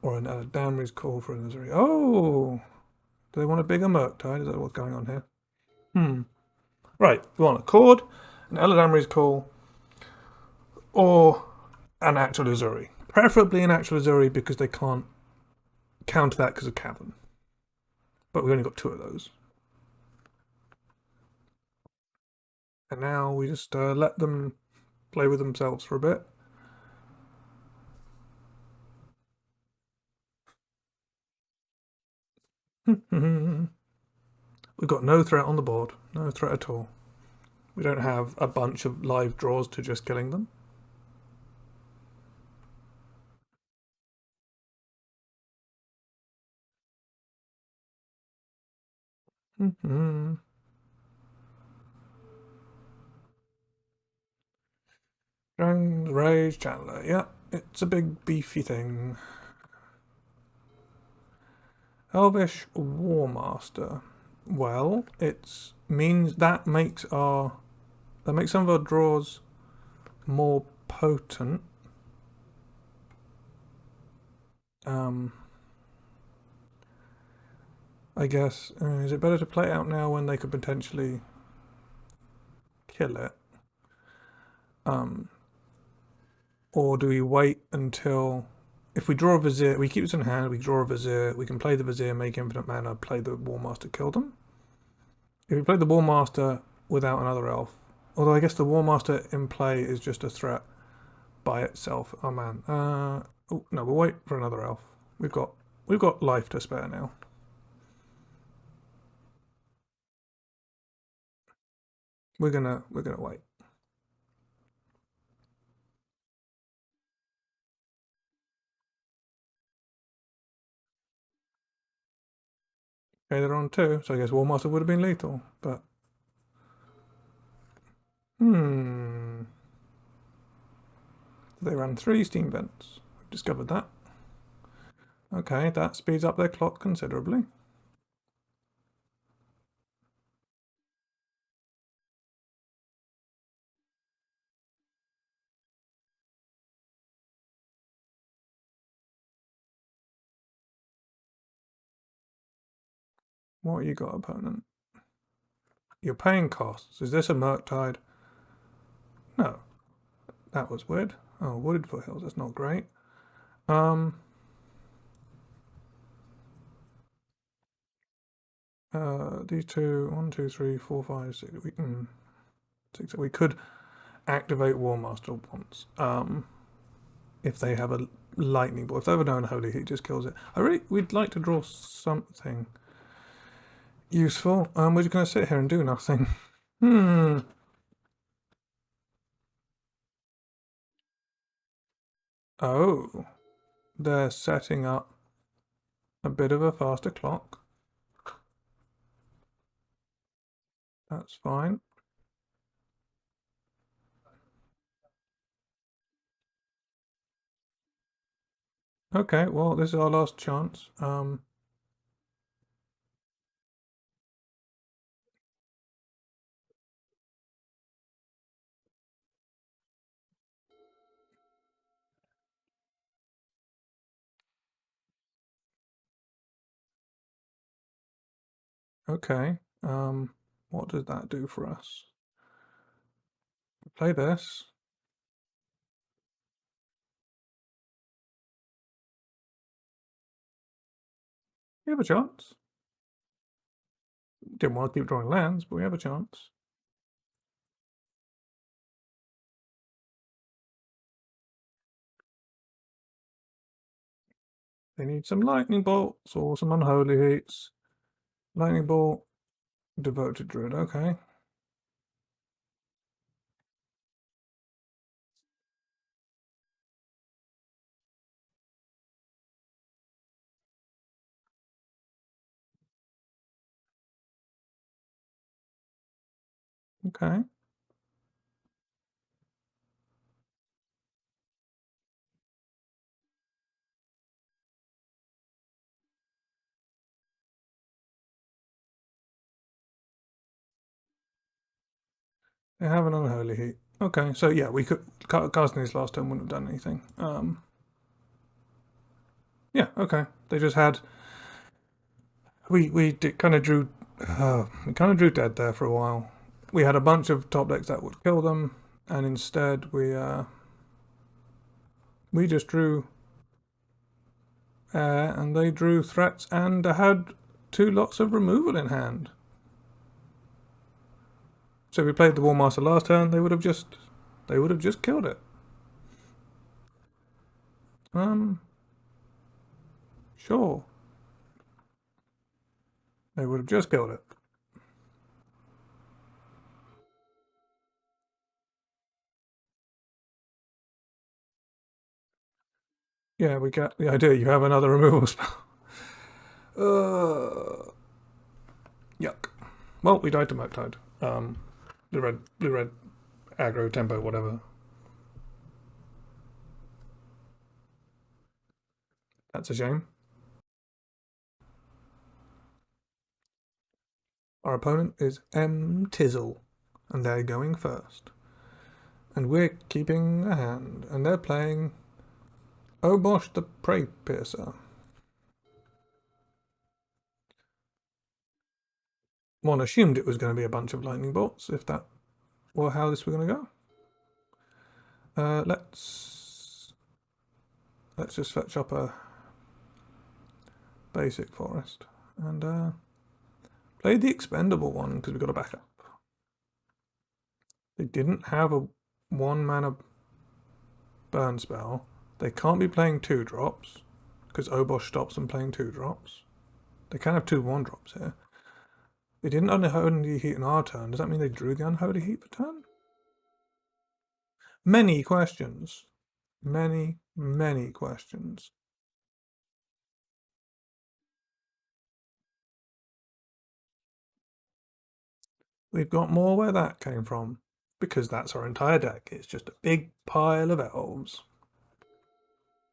or an Eladamri's call for an Azuri. Oh, do they want a bigger Murktide? Is that what's going on here? Right, we want a cord, an Eladamri's call, or an actual Azuri. Preferably an actual Azuri because they can't counter that because of Cavern. But we've only got 2 of those. And now we just let them play with themselves for a bit. We've got no threat on the board. No threat at all. We don't have a bunch of live draws to just killing them. Dragon's Rage Chandler. Yeah, it's a big beefy thing. Elvish War Master. Well, it means that makes some of our draws more potent. I guess is it better to play it out now when they could potentially kill it, or do we wait until if we draw a Vizier, we keep this in hand, we draw a Vizier, we can play the Vizier, make infinite mana, play the War Master, kill them. If we play the War Master without another elf, although I guess the War Master in play is just a threat by itself. Oh man, oh no, we'll wait for another elf. We've got life to spare now. We're gonna wait. Okay, they're on 2, so I guess War Master would have been lethal, but they ran 3 steam vents. We've discovered that. Okay, that speeds up their clock considerably. What you got, opponent? You're paying costs. Is this a Murktide? No. That was weird. Oh, wooded foothills. That's not great. These 2, 1, 2, 3, 4, 5, 6. We could activate War Master once. If they have a lightning bolt. If they have an unholy, he just kills it. We'd like to draw something useful. We're just going to sit here and do nothing. Oh, they're setting up a bit of a faster clock. That's fine. Okay, well, this is our last chance. Okay. What does that do for us? Play this. We have a chance. Didn't want to keep drawing lands, but we have a chance. They need some lightning bolts or some unholy heats. Lightning bolt, devoted druid. Okay. Okay. They have an unholy heat. Okay, so yeah, we could casting this last turn wouldn't have done anything. Yeah, okay. They just had we kind of drew dead there for a while. We had a bunch of top decks that would kill them, and instead we just drew air, and they drew threats and had 2 lots of removal in hand. So if we played the Warmaster last turn, they would have just killed it. Sure. They would have just killed it. Yeah, we get the idea. You have another removal spell. Yuck. Well, we died to Murktide. Blue red aggro tempo whatever. That's a shame. Our opponent is Tizzle, and they're going first. And we're keeping a hand, and they're playing Obosh the Prey Piercer. One assumed it was going to be a bunch of lightning bolts, if that were how this were going to go. Let's just fetch up a basic forest and play the expendable one because we've got a backup. They didn't have a 1 mana burn spell. They can't be playing 2-drops because Obosh stops them playing 2-drops. They can have 2 1-drops here. They didn't Unholy Heat in our turn. Does that mean they drew the Unholy Heat for turn? Many questions. Many questions. We've got more where that came from, because that's our entire deck. It's just a big pile of elves.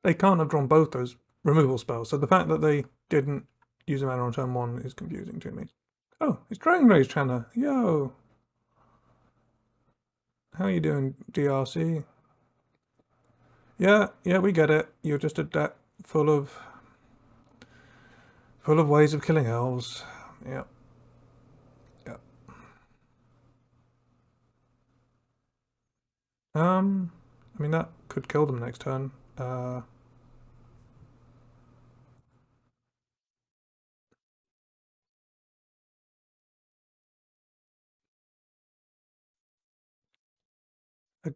They can't have drawn both those removal spells, so the fact that they didn't use a mana on turn 1 is confusing to me. Oh, it's Dragon Rage Channer. Yo! How you doing, DRC? Yeah, we get it. You're just a deck full of ways of killing elves. Yep. I mean, that could kill them next turn. I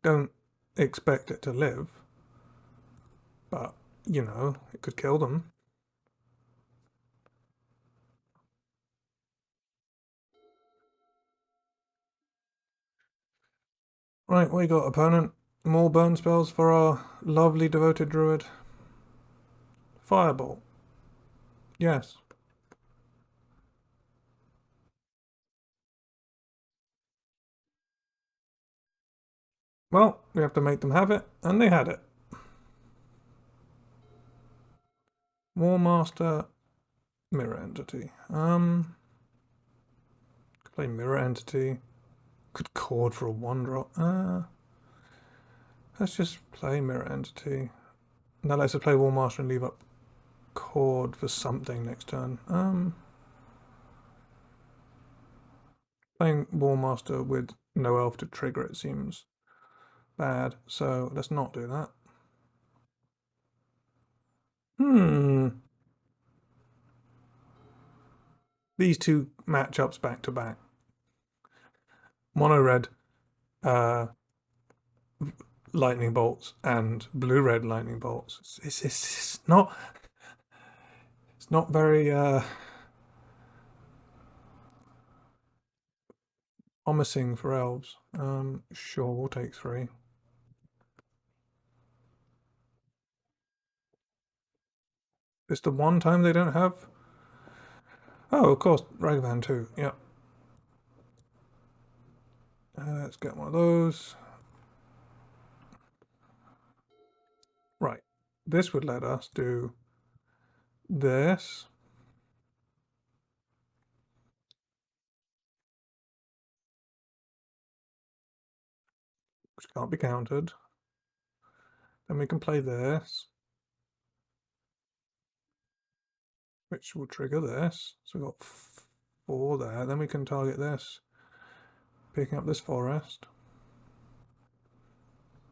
don't expect it to live, but, you know, it could kill them. Right, we got opponent. More burn spells for our lovely devoted druid. Firebolt. Yes. Well, we have to make them have it, and they had it. Warmaster, Mirror Entity. Play Mirror Entity. Could chord for a 1-drop. Let's just play Mirror Entity. Now let's play Warmaster and leave up chord for something next turn. Playing Warmaster with no elf to trigger it seems bad, so let's not do that. These 2 matchups back to back. Mono red lightning bolts and blue red lightning bolts. It's not very promising for elves. Sure, we'll take 3. It's the one time they don't have. Oh, of course, Ragavan too. Yeah. Let's get one of those. Right. This would let us do this. Which can't be countered. Then we can play this. which will trigger this. So we've got 4 there. Then we can target this, picking up this forest.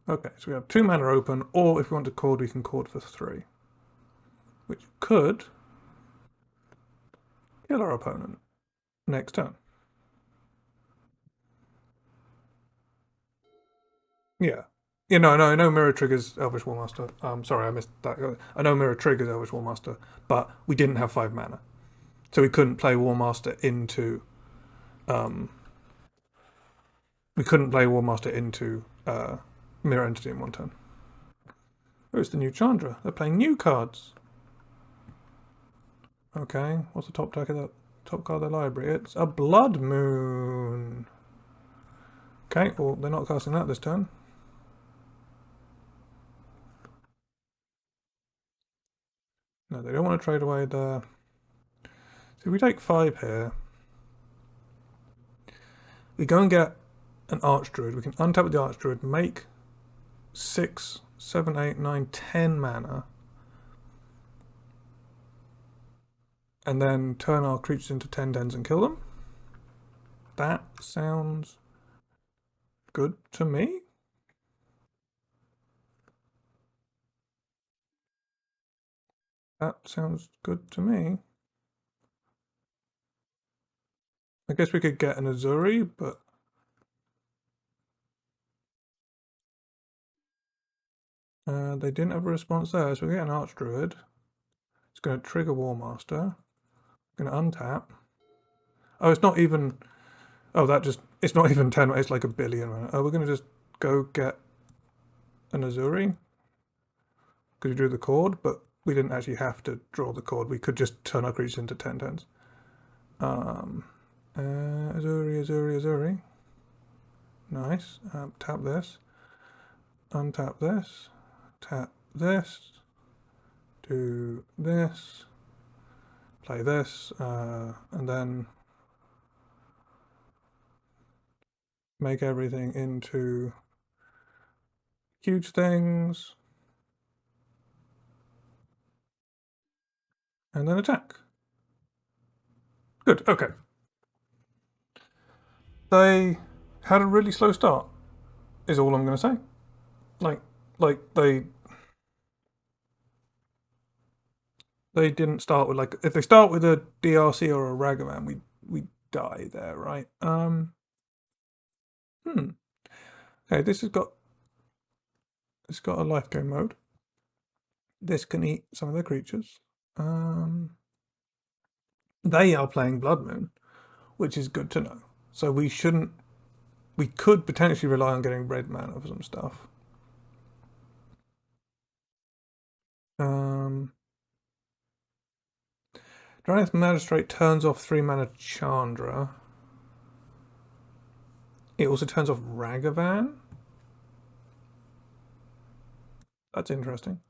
Okay, so we have 2 mana open, or if we want to cord, we can cord for 3, which could kill our opponent next turn. Yeah. Yeah, no, I know Mirror triggers Elvish Warmaster. Sorry, I missed that. I know Mirror triggers Elvish Warmaster, but we didn't have 5 mana. So we couldn't play Warmaster into... we couldn't play Warmaster into Mirror Entity in 1 turn. Oh, it's the new Chandra. They're playing new cards. Okay, what's the top card of their library? It's a Blood Moon. Okay, well, they're not casting that this turn. No, they don't want to trade away the... So if we take 5 here, we go and get an Archdruid. We can untap with the Archdruid, make 6, 7, 8, 9, 10 mana, and then turn our creatures into 10/10s and kill them. That sounds good to me. That sounds good to me. I guess we could get an Azuri, but they didn't have a response there, so we get an Archdruid. It's going to trigger Warmaster. Going to untap. Oh, it's not even... Oh, that just... It's not even 10, it's like a billion. Oh, we're going to just go get an Azuri. Because we drew the cord, but we didn't actually have to draw the cord. We could just turn our creatures into 10/10s. Azuri. Nice. Tap this. Untap this. Tap this. Do this. Play this. And then make everything into huge things. And then attack. Good, okay. They had a really slow start, is all I'm going to say. Like they didn't start with, like, if they start with a DRC or a Ragavan, we die there, right? Okay, it's got a life gain mode. This can eat some of their creatures. They are playing Blood Moon, which is good to know. So we could potentially rely on getting red mana for some stuff. Drannith Magistrate turns off 3 mana Chandra. It also turns off Ragavan. That's interesting.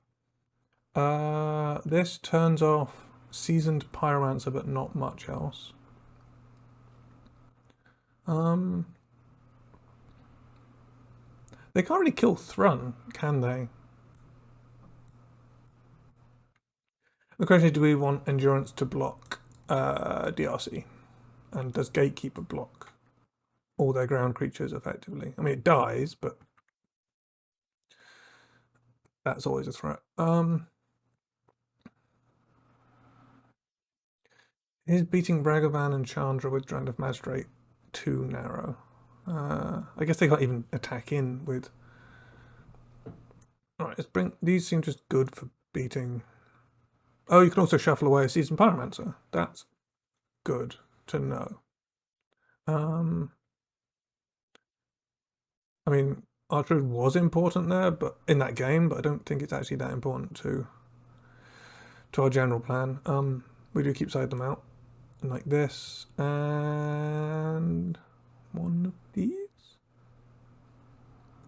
This turns off Seasoned Pyromancer, but not much else. They can't really kill Thrun, can they? The question is, do we want Endurance to block DRC? And does Gatekeeper block all their ground creatures effectively? I mean, it dies, but that's always a threat. Is beating Ragavan and Chandra with Drannith Magistrate too narrow? I guess they can't even attack in with... Alright, let's bring... These seem just good for beating... Oh, you can also shuffle away a Seasoned Pyromancer. That's good to know. I mean, Archdruid was important there, but in that game, but I don't think it's actually that important to our general plan. We do keep side them out like this, and one of these.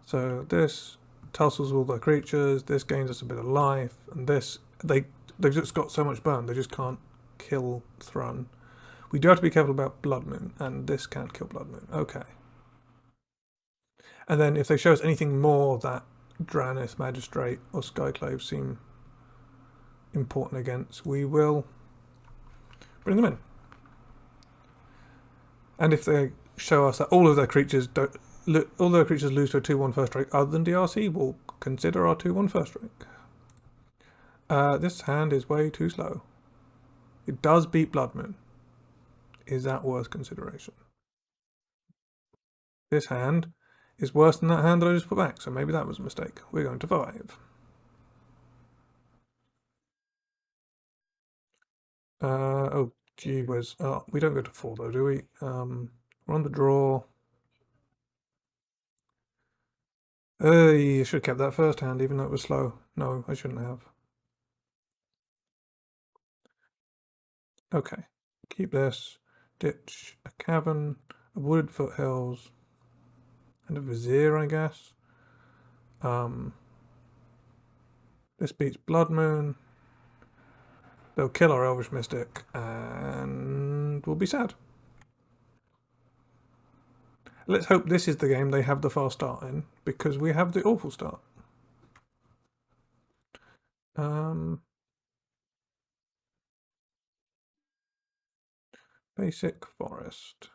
So this tussles all their creatures. This gains us a bit of life, and this they've just got so much burn they just can't kill Thrun. We do have to be careful about Blood Moon, and this can't kill Blood Moon. Okay. And then if they show us anything more that Drannith Magistrate or Skyclave seem important against, we will bring them in. And if they show us that all of their creatures lose to a 2/1 first strike other than DRC, we'll consider our 2/1 first strike. This hand is way too slow. It does beat Blood Moon. Is that worth consideration? This hand is worse than that hand that I just put back, so maybe that was a mistake. We're going to 5. Oh, gee whiz. We don't go to 4 though, do we? We're on the draw. I should have kept that first hand, even though it was slow. No, I shouldn't have. Okay, keep this. Ditch a cavern, a wooded foothills, and a vizier, I guess. This beats Blood Moon. They'll kill our Elvish Mystic, and we'll be sad. Let's hope this is the game they have the fast start in, because we have the awful start. Basic forest.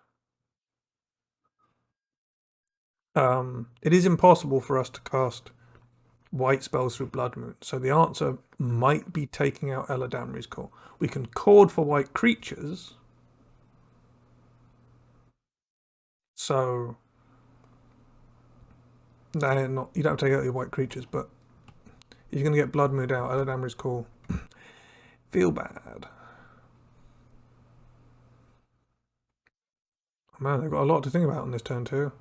It is impossible for us to cast white spells through Blood Moon, so the answer might be taking out Eladamri's Call. We can chord for white creatures, so they're not. You don't have to take out your white creatures, but if you're going to get Blood Moon out, Eladamri's Call, feel bad. Oh man, they've got a lot to think about on this turn too.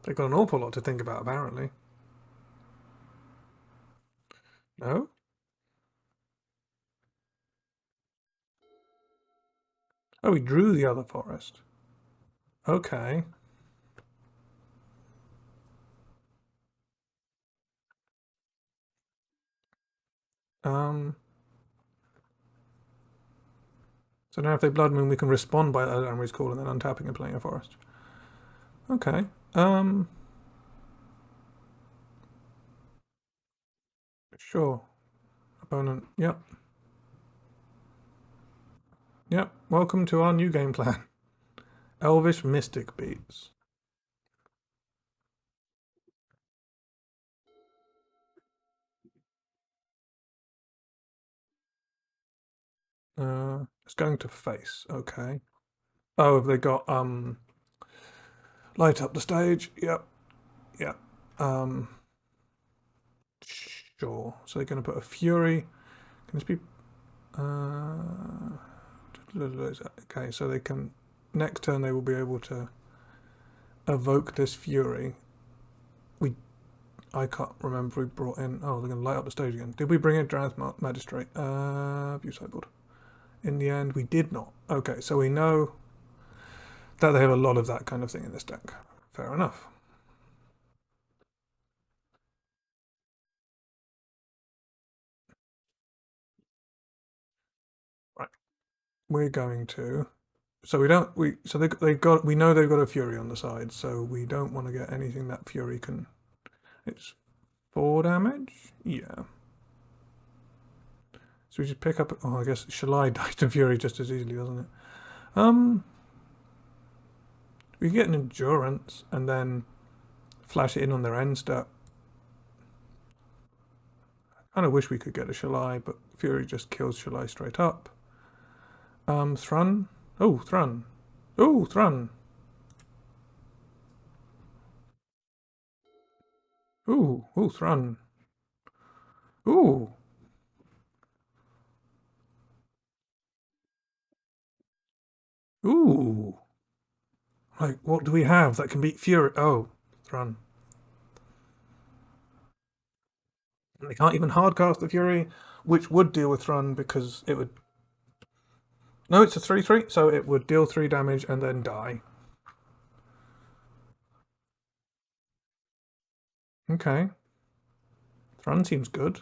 They've got an awful lot to think about, apparently. No? Oh, we drew the other forest. Okay. So now if they Blood Moon, we can respond by Eladamri's Call and then untapping and playing a forest. Okay. Sure. Opponent. Yep. Yep. Welcome to our new game plan. Elvish Mystic beats. It's going to face. Okay. Oh, have they got light up the stage? Yep. Yep. Sure. So they're going to put a fury. Can this be? Okay. So they can. Next turn they will be able to evoke this fury. I can't remember if we brought in. Oh, they're going to light up the stage again. Did we bring in Drowned Magistrate? View sideboard. In the end, we did not. Okay, so we know that they have a lot of that kind of thing in this deck. Fair enough. Right, we're going to. So we don't. So they've got. We know they've got a fury on the side, so we don't want to get anything that fury can. It's 4 damage. Yeah. So we just pick up. Oh, I guess Shalai dies to fury just as easily, doesn't it? We get an endurance and then flash it in on their end step. I kind of wish we could get a Shalai, but Fury just kills Shalai straight up. Thrun. Oh, Thrun. Oh, Thrun. Ooh, ooh, Thrun. Ooh. Ooh. Like, what do we have that can beat Fury? Oh, Thrun. And they can't even hardcast the Fury, which would deal with Thrun because it would. No, it's a 3/3, so it would deal 3 damage and then die. Okay. Thrun seems good.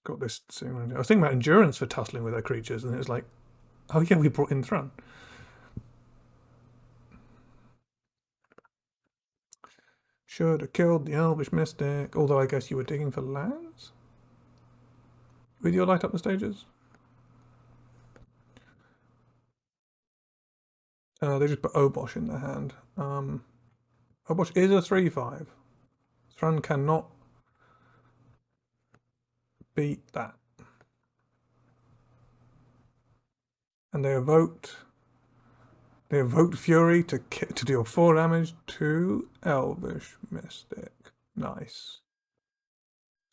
got this soon. I was thinking about endurance for tussling with their creatures, and it was like, oh yeah, we brought in thrun. Should have killed the Elvish Mystic, although I guess you were digging for lands? Would you light up the stages? They just put Obosh in their hand. Obosh is a 3/5. Thrun cannot beat that. And they evoke Fury to deal 4 damage to Elvish Mystic. Nice.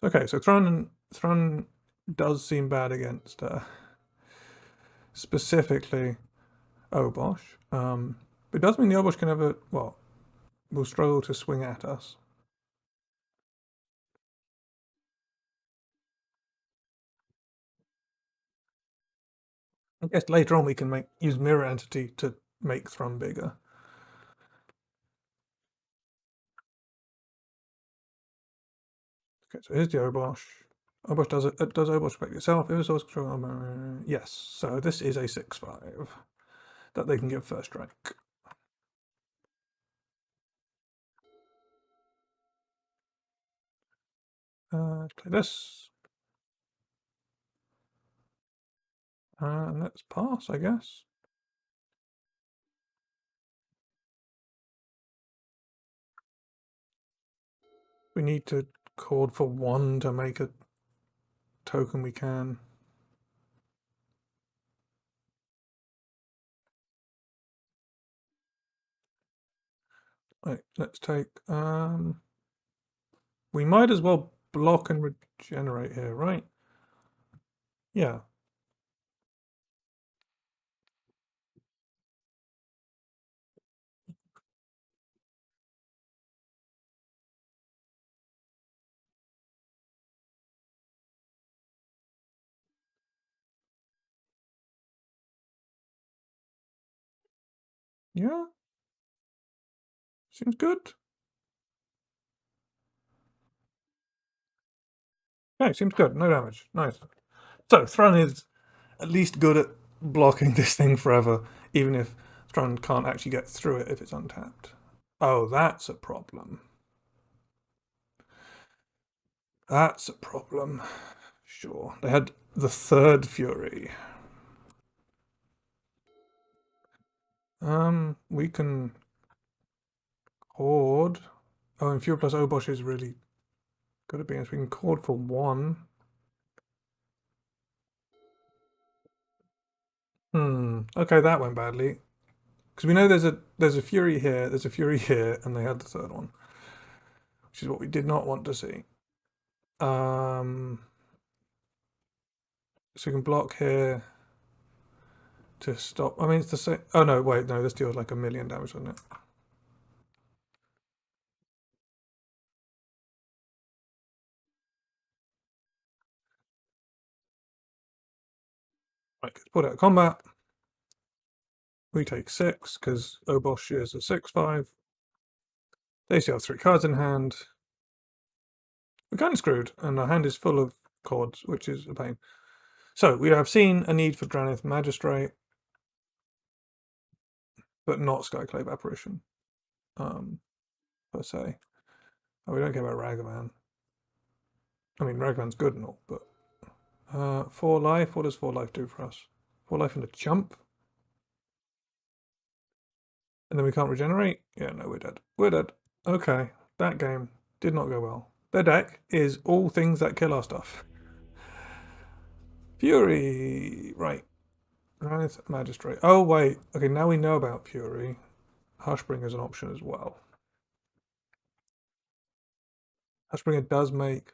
Okay, so Thrun does seem bad against specifically Obosh. But it does mean the Obosh can have a, well, will struggle to swing at us. I guess later on we can use Mirror Entity to make Thrun bigger. Okay, so here's the Obosh. Obosh does Obosh affect itself? If it's source control, yes. So this is a 6/5 that they can give first strike. Let's play this. And let's pass, I guess. We need to chord for 1 to make a token we can. Right, let's take we might as well block and regenerate here, right? Yeah. Yeah. Seems good. Okay, seems good. No damage. Nice. So Thrun is at least good at blocking this thing forever, even if Thrun can't actually get through it if it's untapped. Oh, that's a problem. That's a problem. Sure. They had the 3rd Fury. We can chord. Oh, and Fury plus Obosh is really good at being us. We can chord for 1. Okay, that went badly. Because we know there's a Fury here, there's a Fury here, and they had the 3rd one. Which is what we did not want to see. So we can block here to stop. I mean, it's the same. Oh no, wait, no, this deals like 1,000,000 damage, doesn't it? Right, put out of combat. We take 6 because Obosh is a 6/5. They still have 3 cards in hand. We're kind of screwed, and our hand is full of chords, which is a pain. So we have seen a need for Dranith Magistrate, but not Skyclave Apparition, per se. Oh, we don't care about Ragavan. I mean, Ragavan's good and all, but 4 life. What does 4 life do for us? 4 life and a jump, and then we can't regenerate. Yeah, no, we're dead. We're dead. Okay, that game did not go well. Their deck is all things that kill our stuff. Fury, right. Wraith Magistrate. Oh, wait. Okay, now we know about Fury. Hushbringer is an option as well. Hushbringer does make...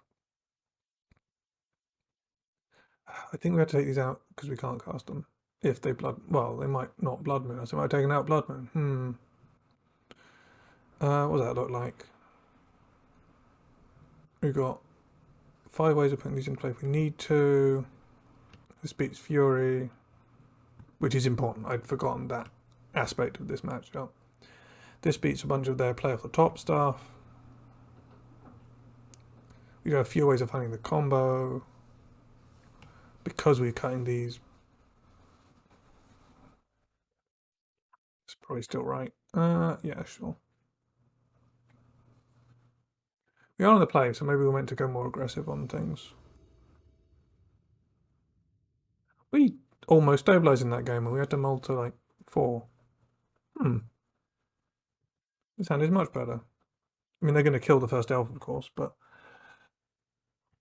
I think we have to take these out because we can't cast them. If they blood... Well, they might not Blood Moon us. They might have taken out Blood Moon. What does that look like? We've got 5 ways of putting these in play if we need to. This beats Fury, which is important. I'd forgotten that aspect of this matchup. This beats a bunch of their play off the top stuff. We got a few ways of finding the combo. because we're cutting these. It's probably still right. Yeah, sure. We are on the play, so maybe we're meant to go more aggressive on things. We almost stabilized in that game, and we had to mull to like 4. This hand is much better. I mean, they're going to kill the first elf, of course, but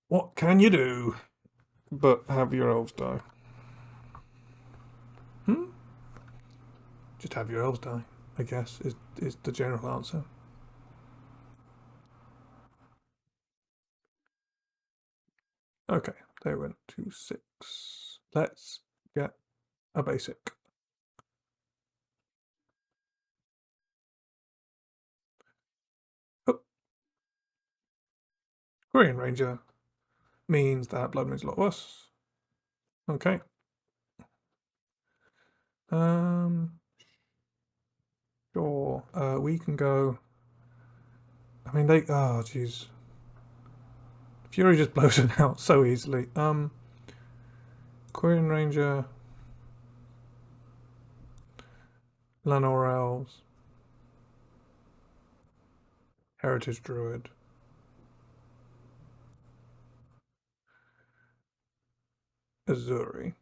what can you do but have your elves die? Just have your elves die, I guess, is the general answer. Okay, they went to 6. Let's get a basic. Oh, Green Ranger means that blood means a lot worse. Okay. Sure. We can go. I mean, they. Oh, jeez. Fury just blows it out so easily. Green Ranger. Lenore Elves. Heritage Druid. Azuri.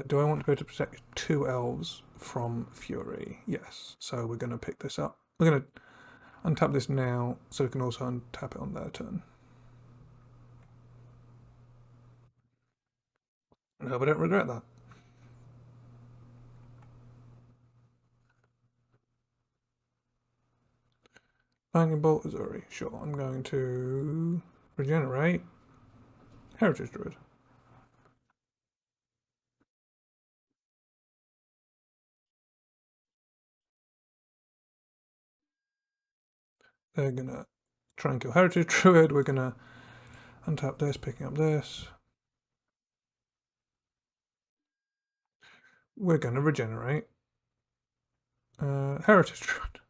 Do I want to go to protect 2 elves from Fury? Yes. So we're going to pick this up. We're going to untap this now, so we can also untap it on their turn. I hope I don't regret that. Lightning Bolt Azuri. Sure, I'm going to regenerate Heritage Druid. They're going to try and kill Heritage Druid. We're going to untap this, picking up this. We're going to regenerate Heritage Druid.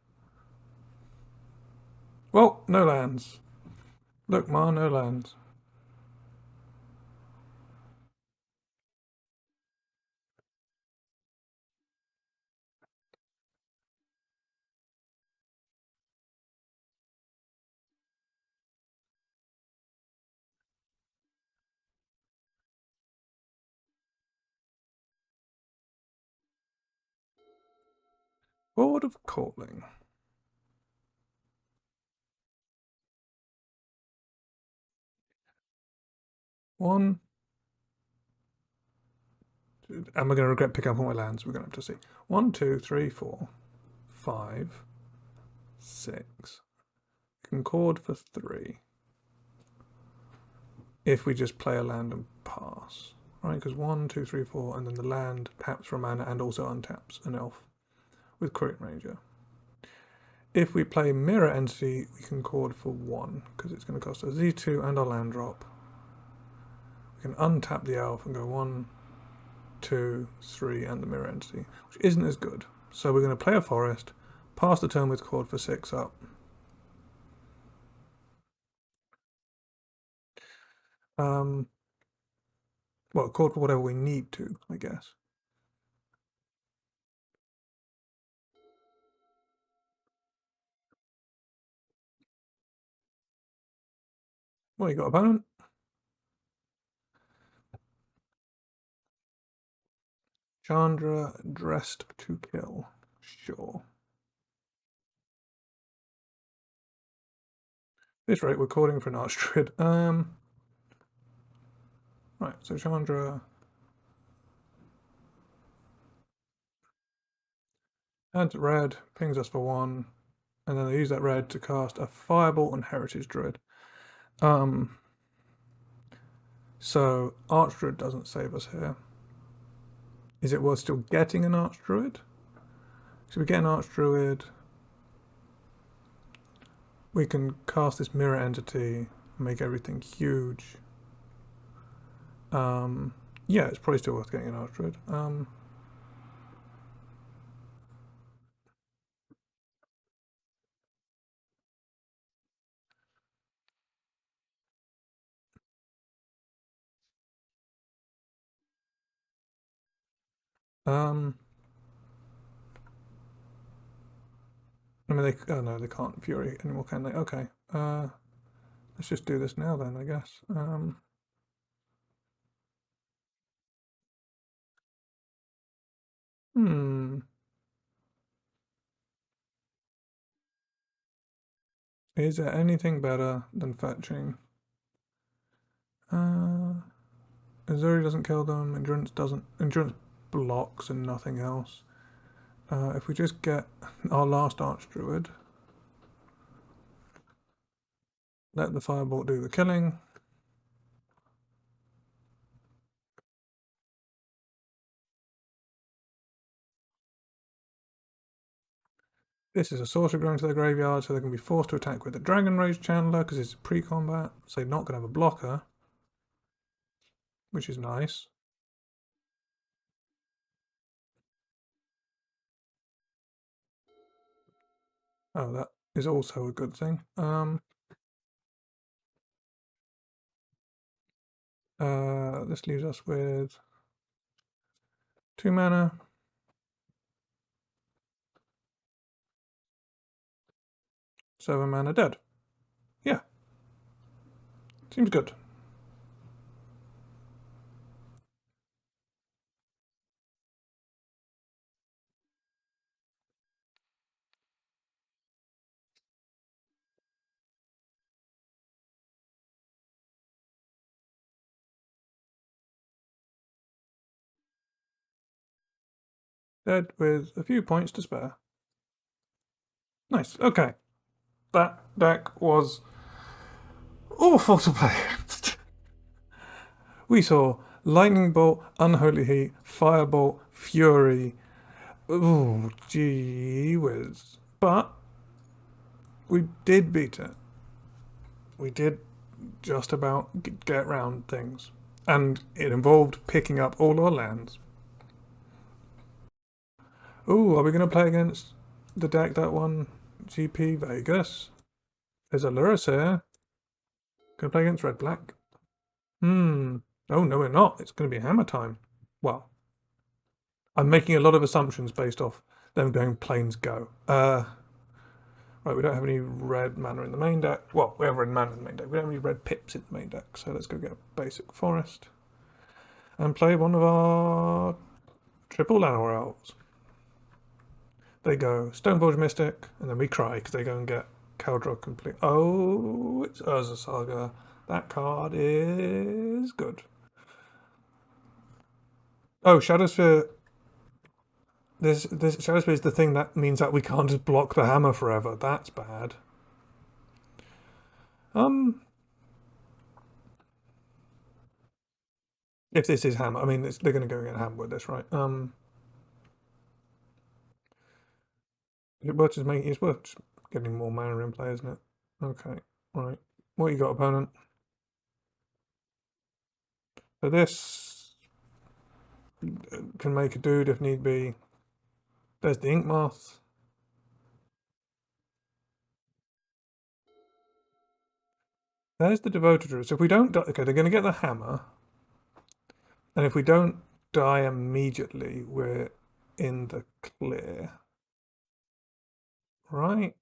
Well, no lands. Look, Ma, no lands. Board of Calling. One. Am I going to regret picking up all my lands? We're going to have to see. 1, 2, 3, 4, 5, 6. Concord for 3. If we just play a land and pass. Right, because 1, 2, 3, 4, and then the land taps for mana and also untaps an elf with Crit Ranger. If we play Mirror Entity, we can concord for 1, because it's going to cost us Z2 and our land drop. We can untap the elf and go 1, 2, 3, and the Mirror Entity, which isn't as good. So we're going to play a forest, pass the turn with cord for 6 up. Well, cord for whatever we need to, I guess. Well, you got opponent. Chandra dressed to kill. Sure. At this rate, we're calling for an Archdruid. Right, so Chandra adds red, pings us for 1, and then they use that red to cast a Fireball on Heritage Druid. So Archdruid doesn't save us here. Is it worth still getting an Archdruid? So we get an Archdruid. We can cast this Mirror Entity, make everything huge. Yeah, it's probably still worth getting an Archdruid. I mean, oh no, they can't Fury anymore, can they? Okay. Let's just do this now then, I guess. Hmm. Is there anything better than fetching? Azuri doesn't kill them. Endurance doesn't. Endurance blocks and nothing else. If we just get our last Archdruid, let the Firebolt do the killing. This is a sorcerer going to their graveyard, so they can be forced to attack with a Dragon Rage Channeler because it's pre-combat, so they're not going to have a blocker, which is nice. Oh, that is also a good thing. This leaves us with 2 mana. Seven mana dead. Yeah. Seems good. Dead with a few points to spare. Nice. Okay. That deck was awful to play. We saw Lightning Bolt, Unholy Heat, Firebolt, Fury. Ooh, gee whiz. But we did beat it. We did just about get around things. And it involved picking up all our lands. Ooh, are we going to play against the deck that won GP Vegas? There's a Lurus here. Going to play against Red Black? Oh, no, we're not. It's going to be hammer time. Well, I'm making a lot of assumptions based off them going planes go. Right, we don't have any red mana in the main deck. Well, we have red mana in the main deck. We don't have any red pips in the main deck. So let's go get a basic forest and play one of our triple Llanowar elves. They go Stoneforge Mystic, and then we cry because they go and get Kaldra complete. Oh, it's Urza Saga. That card is good. Oh, Shadowsphere. This Shadowsphere is the thing that means that we can't just block the hammer forever. That's bad. If this is hammer, I mean, they're going to go get hammer with this, right? It's worth just getting more mana in play, isn't it? Okay, right. What you got, opponent? So this can make a dude if need be. There's the Ink Moth. There's the Devoted Elves. So if we don't die, okay, they're going to get the hammer. And if we don't die immediately, we're in the clear. Right?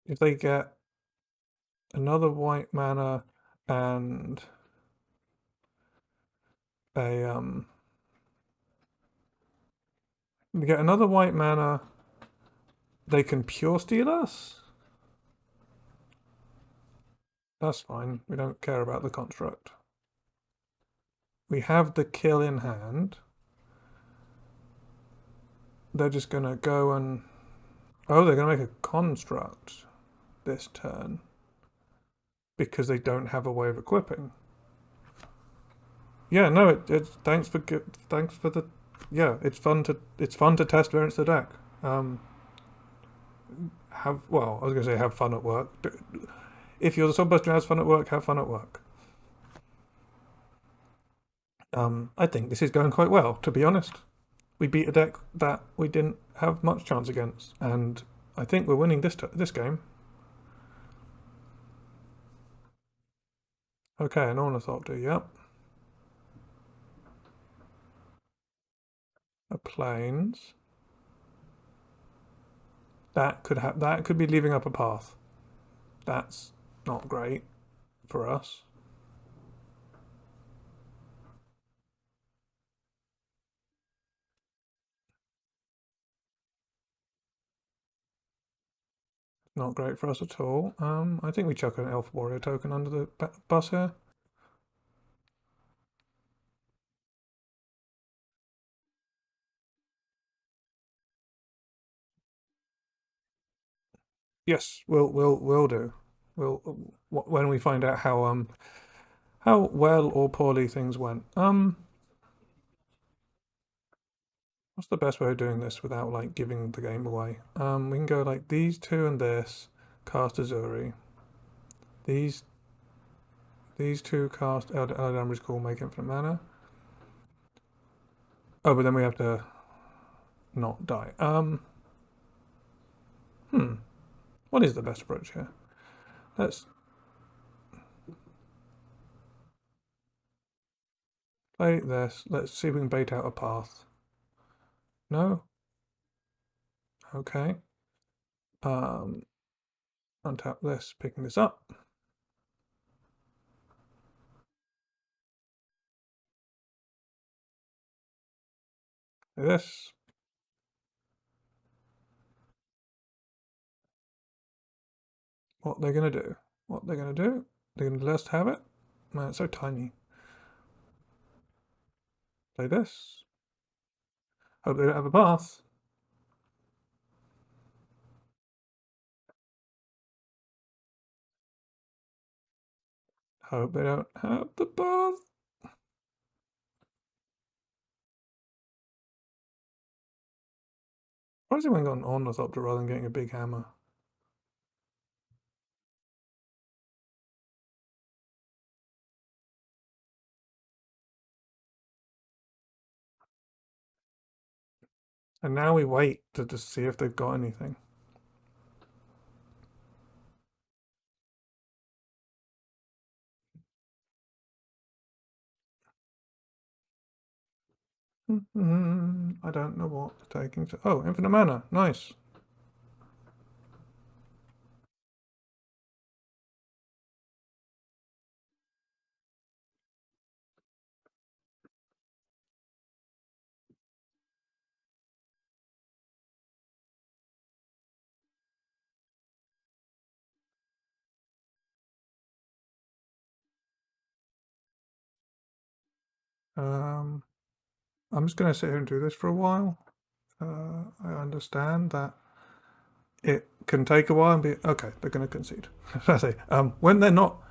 If they get another white mana and a they get another white mana, they can pure steal us? That's fine. We don't care about the construct. We have the kill in hand. They're just going to go and... Oh, they're going to make a construct this turn because they don't have a way of equipping. Yeah, no, thanks for the... Yeah, it's fun to test variants of the deck. I was going to say have fun at work. If you're the person who has fun at work, have fun at work. I think this is going quite well, to be honest. we beat a deck that we didn't have much chance against, and I think we're winning this game. Okay, an ornithopter, yep. A plains. That could be leaving up a path. That's not great for us. Not great for us at all. I think we chuck an elf warrior token under the bus here. Yes, we'll do. We'll when we find out how well or poorly things went. What's the best way of doing this without like giving the game away? We can go like these two and this, cast Azuri. These two cast Eldamri's Call, make infinite mana. Oh, but then we have to not die. What is the best approach here? Let's play this. Let's see if we can bait out a path. No? Okay. Untap this, picking this up. This. What they're gonna do? What they're gonna do? They're gonna let us have it? Man, it's so tiny. Play this. Hope they don't have a path. Hope they don't have the path. Why has anyone got an ornithopter rather than getting a big hammer? And now we wait to just see if they've got anything. I don't know what taking to. Oh, infinite mana. Nice. I'm just going to sit here and do this for a while. I understand that it can take a while and be okay. They're going to concede. I say when they're not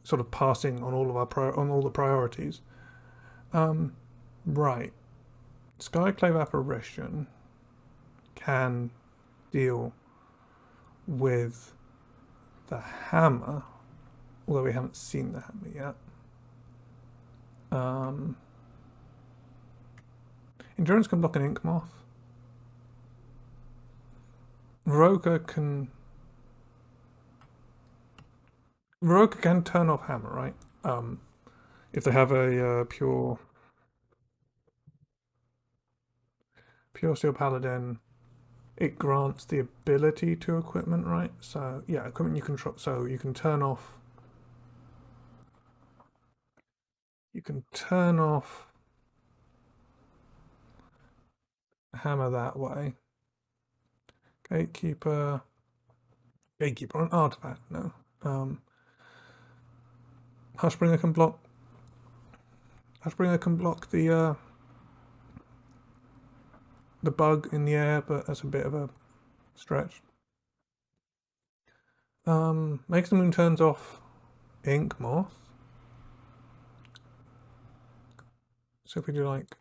sort of passing on all of our on all the priorities. Right, Skyclave Apparition can deal with the hammer, although we haven't seen the hammer yet. Endurance can block an Ink Moth. Roka can turn off hammer, right? If they have a pure steel paladin, it grants the ability to equipment, right? So yeah, equipment you control. So you can turn off. You can turn off hammer that way. Gatekeeper on an artifact. No. Hushbringer can block. Hushbringer can block the bug in the air, but that's a bit of a stretch. Makes the Moon turns off Ink Moth. So if we do like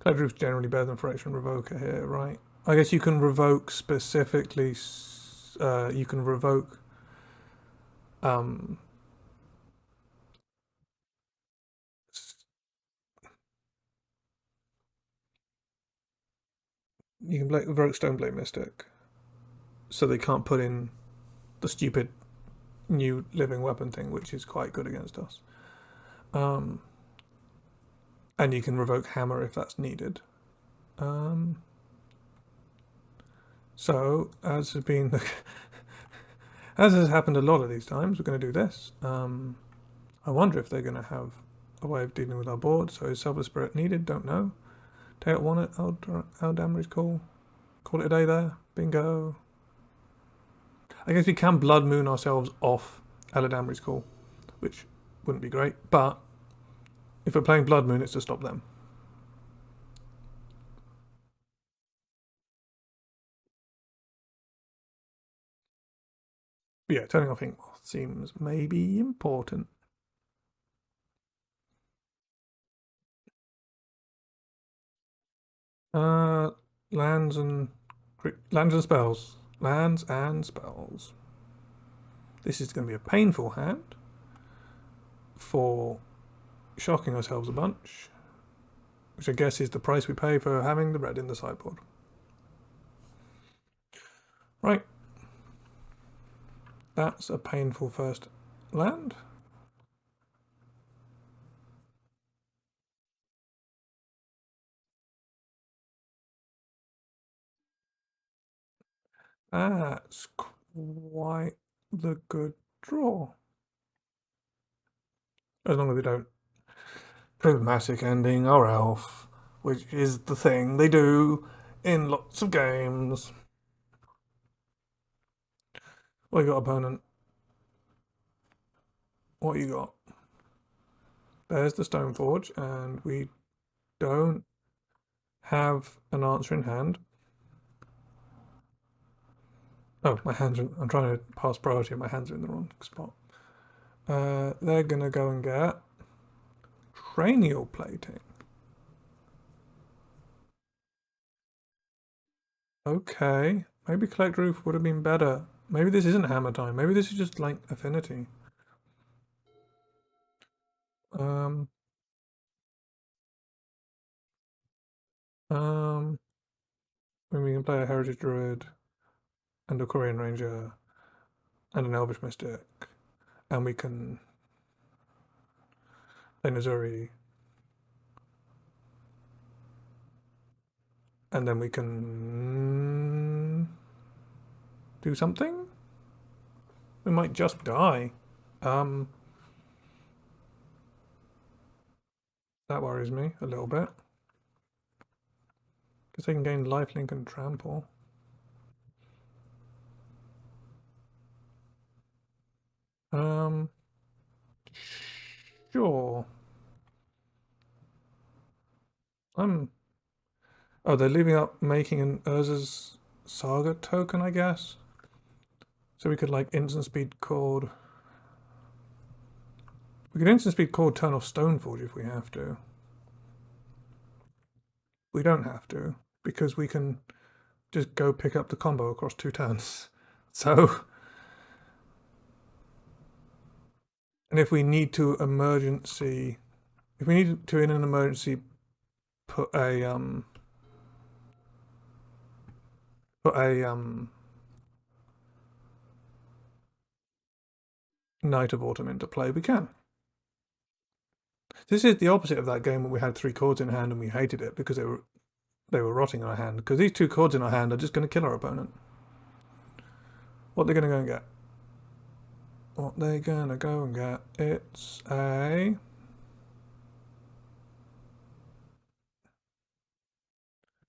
Cloud Roof's generally better than Fraction Revoker here, right? I guess you can revoke specifically. You can revoke Um, you can evoke Stoneblade Mystic, so they can't put in the stupid new living weapon thing, which is quite good against us. Um, and you can revoke Hammer if that's needed. So, as has been, as has happened a lot of these times, we're going to do this. I wonder if they're going to have a way of dealing with our board. So, is Selfless Spirit needed? Don't know. Take out one at Eldamri's call. Call it a day there. Bingo. I guess we can Blood Moon ourselves off Eldamri's call, which wouldn't be great. But if we're playing Blood Moon, it's to stop them. But yeah, turning off Inkmoth seems maybe important. Lands and spells. Lands and spells. This is going to be a painful hand for shocking ourselves a bunch, which I guess is the price we pay for having the red in the sideboard. Right. That's a painful first land. That's quite the good draw. As long as they don't Prismatic Ending or Elf, which is the thing they do in lots of games. What you got, opponent? What you got? There's the Stoneforge, and we don't have an answer in hand. Oh, my hands are, I'm trying to pass priority and my hands are in the wrong spot. They're going to go and get cranial plating. Okay, maybe Collect Roof would have been better. Maybe this isn't hammer time. Maybe this is just like affinity. Um, when we can play a Heritage Druid and a Korean Ranger and an Elvish Mystic, and we can play Missouri, and then we can do something. We might just die. That worries me a little bit. Because they can gain lifelink and trample. Sure. Oh, they're leaving up making an Urza's Saga token, I guess. So we could like instant speed cord. We could instant speed cord turn off Stoneforge if we have to. We don't have to, because we can just go pick up the combo across 2 turns. So, and if we need to in an emergency put a Night of Autumn into play, we can. This is the opposite of that game where we had 3 chords in hand and we hated it because they were rotting in our hand. Because these 2 chords in our hand are just going to kill our opponent. What they're going to go and get? What they're going to go and get? It's a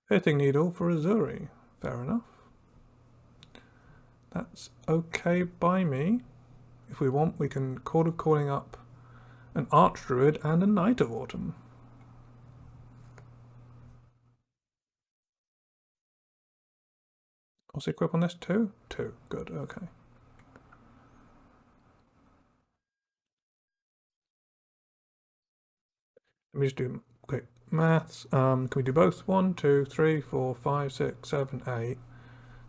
Hitting Needle for Azuri. Fair enough. That's okay by me. If we want, we can Chord of Calling up an Archdruid and a Night of Autumn. What's the equip on this? 2? 2. Good, okay. Let me just do quick maths. Can we do both? 1, 2, 3, 4, 5, 6, 7, 8.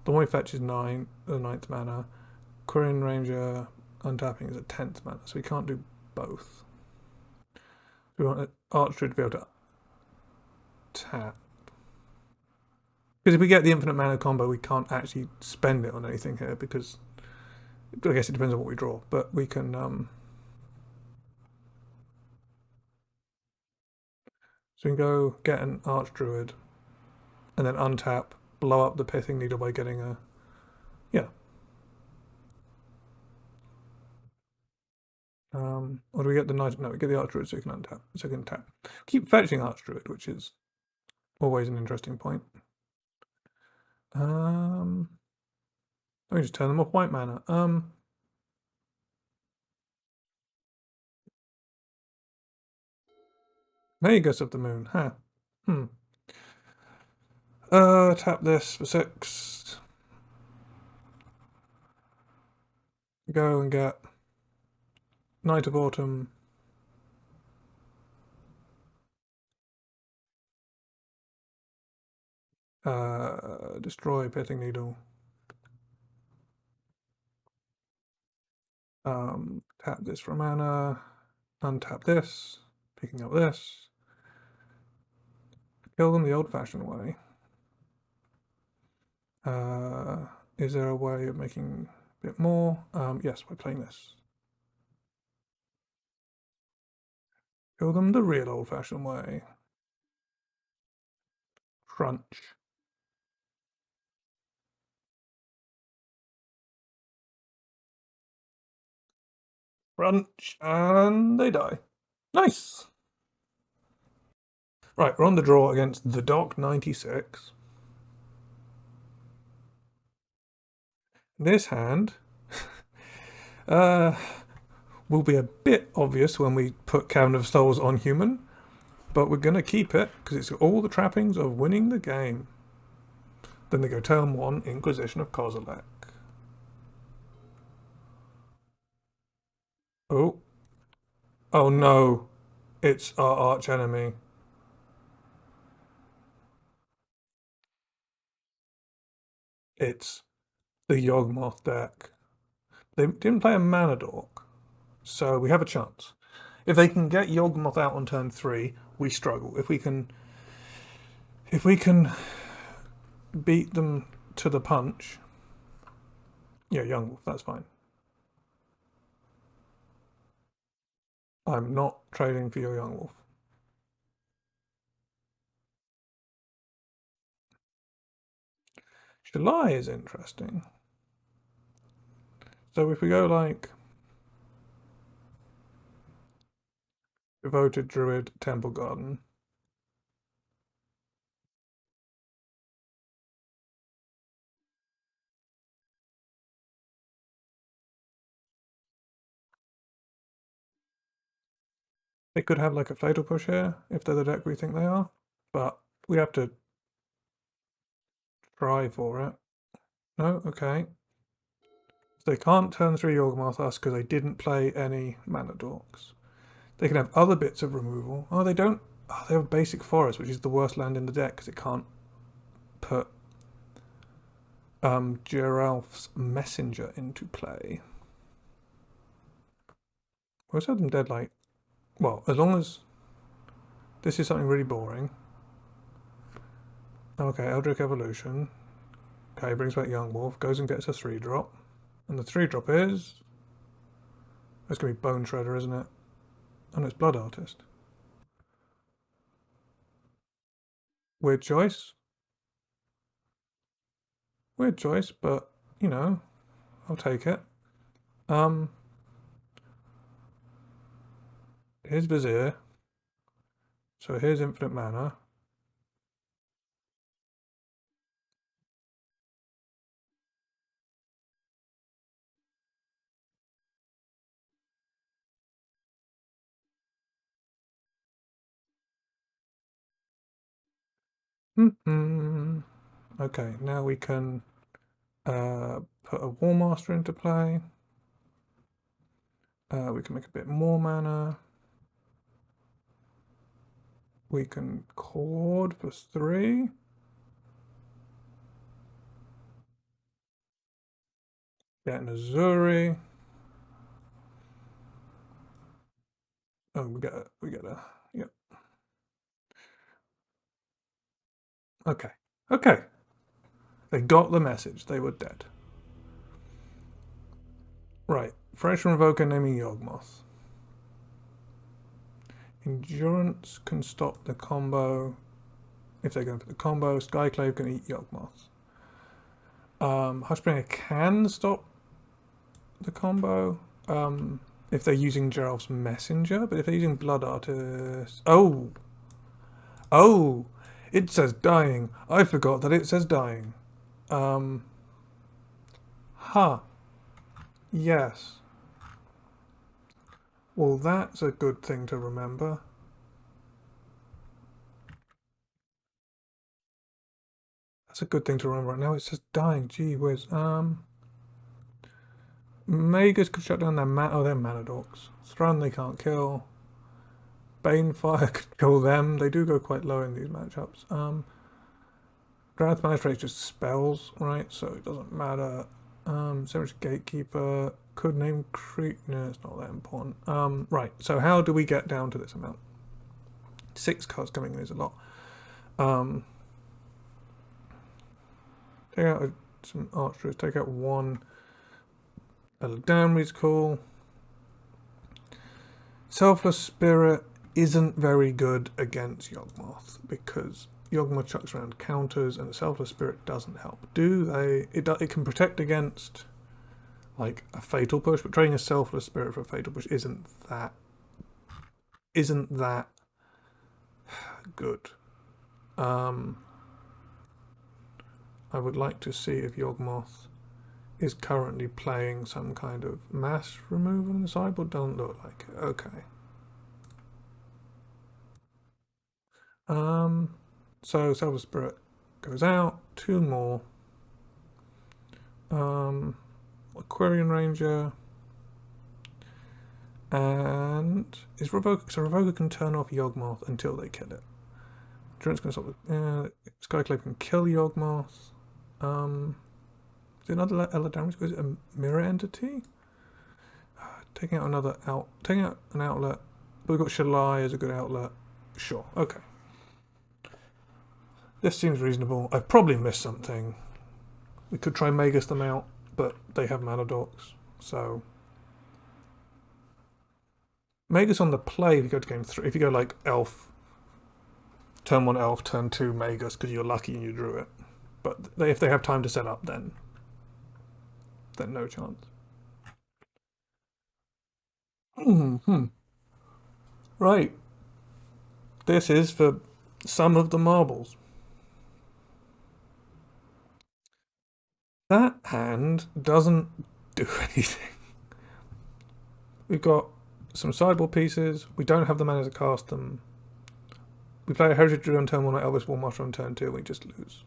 The one we fetch is 9, the 9th mana. Korean Ranger, untapping is a 10th mana, so we can't do both. We want an Archer to be able to tap. Because if we get the infinite mana combo, we can't actually spend it on anything here, because I guess it depends on what we draw, but we can so we can go get an Archdruid and then untap, blow up the Pithing Needle by getting a or do we get the Knight? No, we get the Archdruid so we can untap, so we can tap. Keep fetching Archdruid, which is always an interesting point. Let me just turn them off white mana. Magus of the Moon, huh? Tap this for 6. Go and get Knight of Autumn. Destroy Pithing Needle. Tap this for mana. Untap this. Picking up this. Kill them the old-fashioned way. Is there a way of making a bit more? Yes, by playing this. Kill them the real old-fashioned way. Crunch. Crunch, and they die. Nice! Right, we're on the draw against the Doc 96. This hand will be a bit obvious when we put Cabinet of Souls on human, but we're going to keep it because it's all the trappings of winning the game. Then they go turn 1, Inquisition of Kozilek. Oh. Oh no. It's our arch enemy. It's the Yawgmoth deck. They didn't play a Mana Dork, so we have a chance. If they can get Yawgmoth out on turn 3, we struggle. If we can beat them to the punch, yeah, Young Wolf, that's fine. I'm not trading for your Young Wolf. July is interesting. So if we go like Devoted Druid, Temple Garden. They could have like a Fatal Push here, if they're the deck we think they are. But we have to try for it. No? Okay. So they can't turn 3 Yawgmoth us because they didn't play any Mana Dorks. They can have other bits of removal. Oh, they don't. Oh, they have Basic Forest, which is the worst land in the deck because it can't put Geralf's Messenger into play. We also have them dead like, well, as long as this is something really boring. Okay, Eldritch Evolution. Okay, brings back Young Wolf, goes and gets a 3-drop. And the 3-drop is... It's going to be Bone Shredder, isn't it? And it's Blood Artist. Weird choice. Weird choice, but, you know, I'll take it. Here's Vizier. So here's Infinite Mana. Okay, now we can put a War Master into play. We can make a bit more mana. We can Chord for 3. Get an Azuri. Oh, we get a, yep. Okay, okay. They got the message. They were dead. Right. Fresh Revoker naming Yawgmoth. Endurance can stop the combo. If they're going for the combo, Skyclave can eat Yawgmoth. Hushbringer can stop the combo if they're using Geralf's Messenger, but if they're using Blood Artist... Oh! Oh! It says dying. I forgot that it says dying. Huh. Yes. Well, that's a good thing to remember. That's a good thing to remember right now. It says dying. Gee whiz. Magus could shut down their they're mana dorks. Thrun they can't kill. Banefire could kill them. They do go quite low in these matchups. Growth Magistrate just spells, right? So it doesn't matter. So much Gatekeeper. Could name Creep. No, it's not that important. Right. So how do we get down to this amount? 6 cards coming in is a lot. Take out some archers. Take out one. Eladamri's cool. Selfless Spirit isn't very good against Yawgmoth because Yawgmoth chucks around counters and the Selfless Spirit doesn't help. Do they? It can protect against like a Fatal Push, but trading a Selfless Spirit for a Fatal Push isn't that good. I would like to see if Yawgmoth is currently playing some kind of mass removal on the sideboard. Doesn't look like it. Okay. So Selfless Spirit goes out. 2 more. Aquarian Ranger. And is Revoker, so Revoker can turn off Yawgmoth until they kill it. Endurance can stop the Skyclave can kill Yawgmoth. Is it another Eladamri's? Is it a mirror entity? Taking out an outlet. But we've got Shalai as a good outlet. Sure, okay. This seems reasonable. I've probably missed something. We could try Magus them out, but they have mana dorks, so Magus on the play if you go to game 3. If you go like Elf, turn 1 Elf, turn 2 Magus because you're lucky and you drew it. But if they have time to set up, then no chance. Right. This is for some of the marbles. That hand doesn't do anything. We've got some sideboard pieces. We don't have the mana to cast them. We play a Heritage Druid on turn 1 or Elvis Warmaster on turn 2 and we just lose.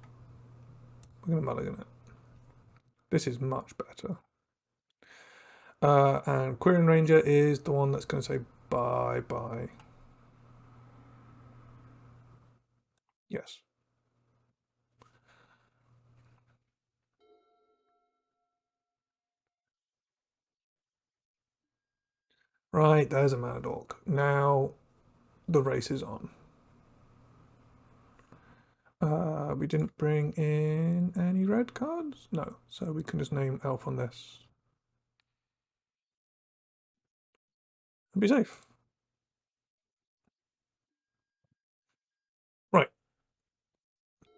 We're going to mulligan it. This is much better. And Quirion Ranger is the one that's going to say bye-bye. Yes. Right, there's a mana dork. Now the race is on. We didn't bring in any red cards? No, so we can just name Elf on this. And be safe. Right.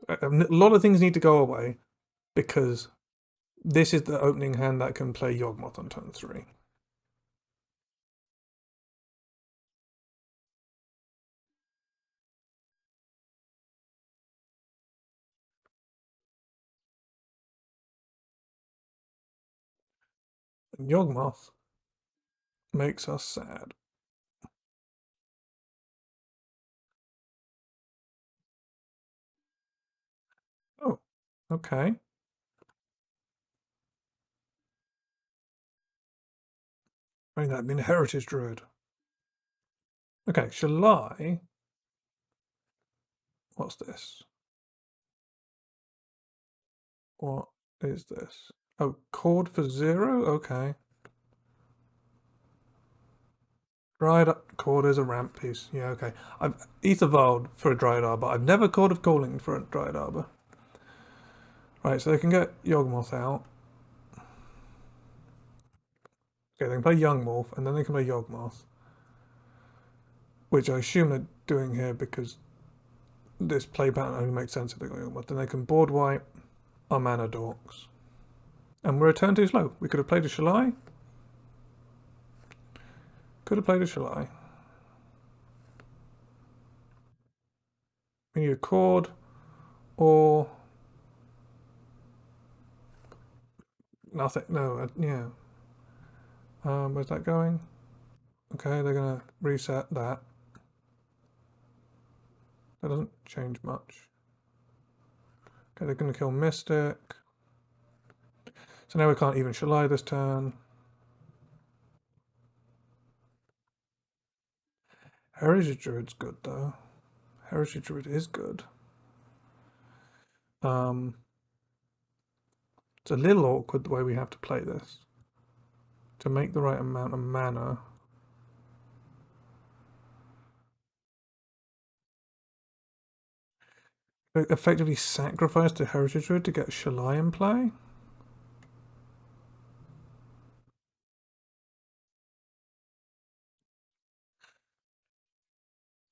A lot of things need to go away because this is the opening hand that can play Yawgmoth on turn 3. And Yawgmoth makes us sad. Oh, okay. I mean, that'd been a Heritage Druid. Okay, shall I? What's this? What is this? Oh, chord for 0? Okay. Dried Chord is a ramp piece. Yeah, okay. I've Ether Vialed for a Dryad Arbor. I've never Chord of Calling for a Dryad Arbor. Right, so they can get Yawgmoth out. Okay, they can play Young Morph, and then they can play Yawgmoth. Which I assume they're doing here because this play pattern only makes sense if they got Yawgmoth. Then they can board wipe our mana dorks. And we're a turn too slow. We could have played a Shalai. Could have played a Shalai. We need a Chord or nothing. No, yeah. Where's that going? Okay, they're going to reset that. That doesn't change much. Okay, they're going to kill Mystic. So now we can't even Shalai this turn. Heritage Druid's good though. Heritage Druid is good. It's a little awkward the way we have to play this. To make the right amount of mana. Effectively sacrifice the Heritage Druid to get Shalai in play.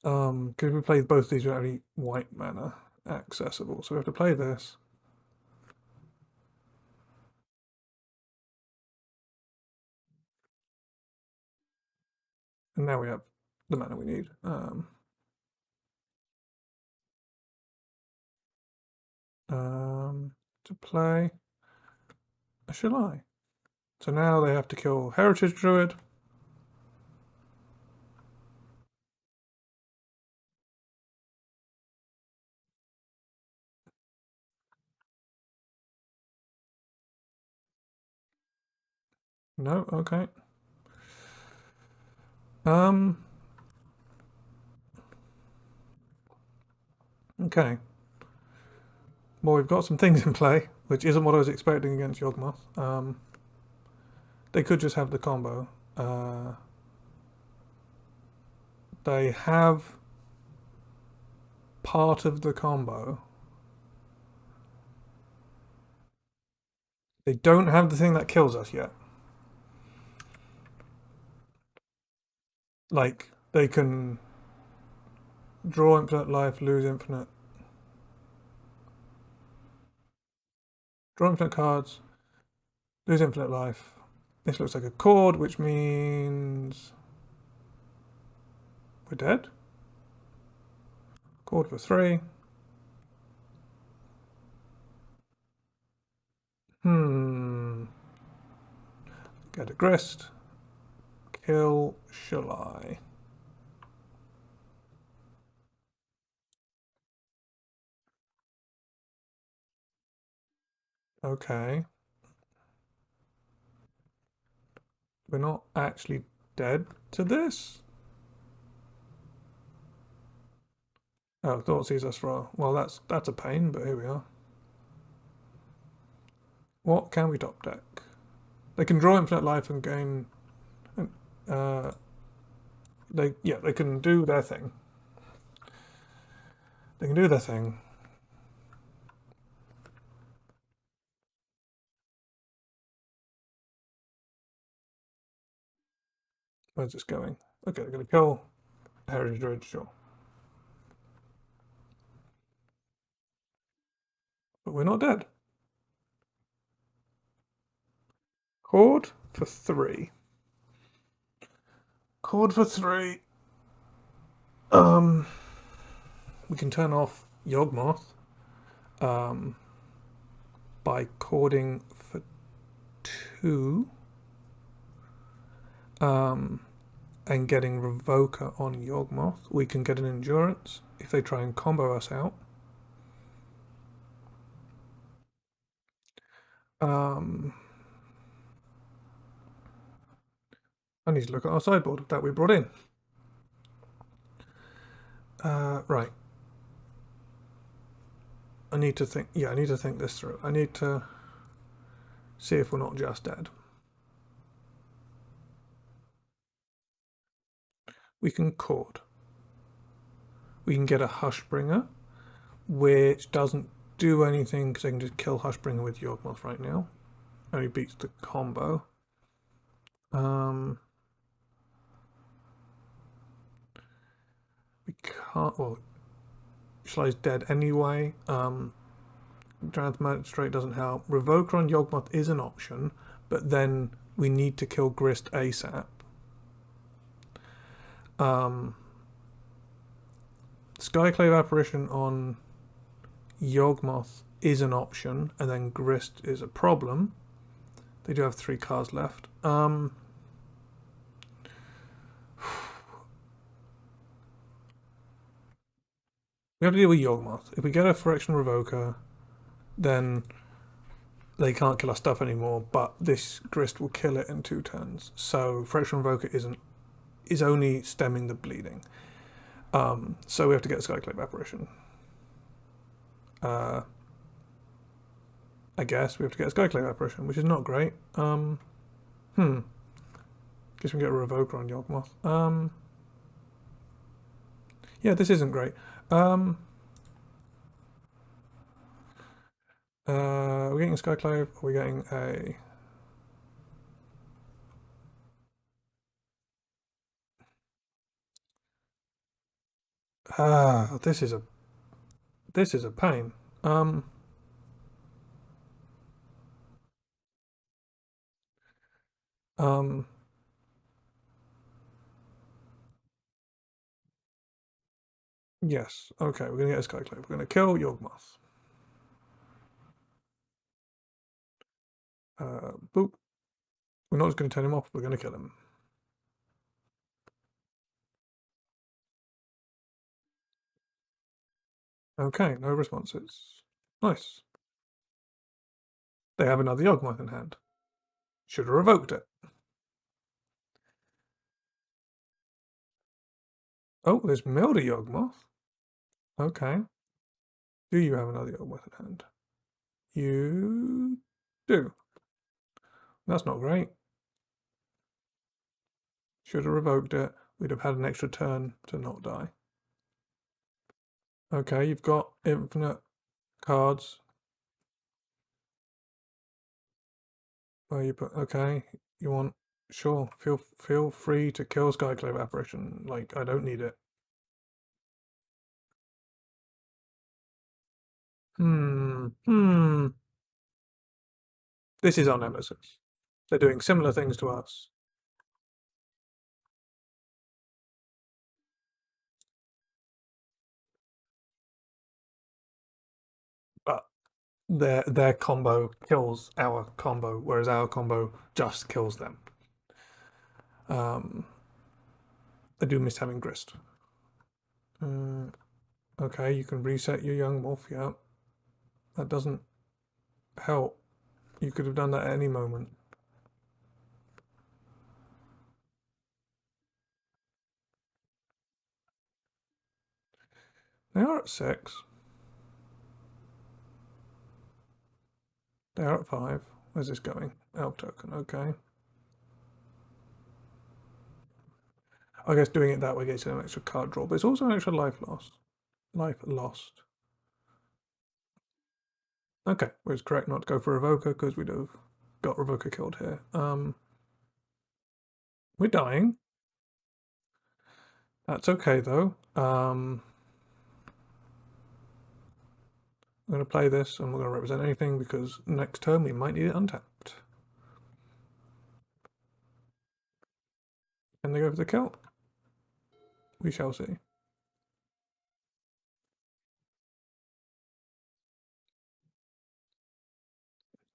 Because we play both these without any white mana accessible. So we have to play this. And now we have the mana we need. To play a Shalai. So now they have to kill Heritage Druid. No, okay. Okay. Well, we've got some things in play, which isn't what I was expecting against Yawgmoth. They could just have the combo. They have part of the combo. They don't have the thing that kills us yet. Like, they can draw infinite life, lose infinite. Draw infinite cards, lose infinite life. This looks like a chord, which means we're dead. Chord for 3. Get a grist. Kill Shalai. Okay. We're not actually dead to this. Oh, Thought sees us for. Well, that's a pain, but here we are. What can we top deck? They can draw infinite life and gain. They can do their thing. They can do their thing. Where's this going? Okay, they're going to kill Heritage Druid, sure. But we're not dead. Chord for 3. Chord for 3. We can turn off Yawgmoth by chording for 2 and getting Revoker on Yawgmoth. We can get an Endurance if they try and combo us out. I need to look at our sideboard that we brought in. Right. I need to think. Yeah, I need to think this through. I need to see if we're not just dead. we can cord. We can get a Hushbringer, which doesn't do anything because I can just kill Hushbringer with Yawgmoth right now. Only beats the combo. We can't. Well, Shy's dead anyway. Drowned Magistrate doesn't help. Revoker on Yawgmoth is an option, but then we need to kill Grist ASAP. Skyclave Apparition on Yawgmoth is an option, and then Grist is a problem. They do have 3 cards left. We have to deal with Yawgmoth. If we get a Phyrexian Revoker, then they can't kill our stuff anymore, but this Grist will kill it in 2 turns. So Phyrexian Revoker is only stemming the bleeding. So we have to get a Skyclave Apparition. I guess we have to get a Skyclave Apparition, which is not great. Guess we can get a Revoker on Yawgmoth. Yeah, this isn't great. Are we getting a Skyclave? Are we getting a... this is a pain. Yes. Okay, we're gonna get a Skyclave. We're gonna kill Yawgmoth. Boop. We're not just gonna turn him off. We're gonna kill him. Okay, no responses. Nice. They have another Yawgmoth in hand. Should have revoked it. Oh, there's milled a Yawgmoth. Okay. Do you have another Yawgmoth in hand? You do. That's not great. Should have revoked it. We'd have had an extra turn to not die. Okay, you've got infinite cards. Where you put... Okay, you want... Sure, feel free to kill Skyclave Apparition. Like, I don't need it. This is our nemesis. They're doing similar things to us. But their combo kills our combo, whereas our combo just kills them. I do miss having Grist. Okay, you can reset your young wolf, yeah. That doesn't help. You could have done that at any moment. They are at 6. They are at 5. Where's this going? Elf token, okay. I guess doing it that way gets an extra card draw, but it's also an extra life loss. Life lost. Okay, well, it's correct not to go for Revoker because we'd have got Revoker killed here. We're dying. That's okay though. I'm going to play this and we're going to represent anything because next turn we might need it untapped. Can they go for the kill? We shall see.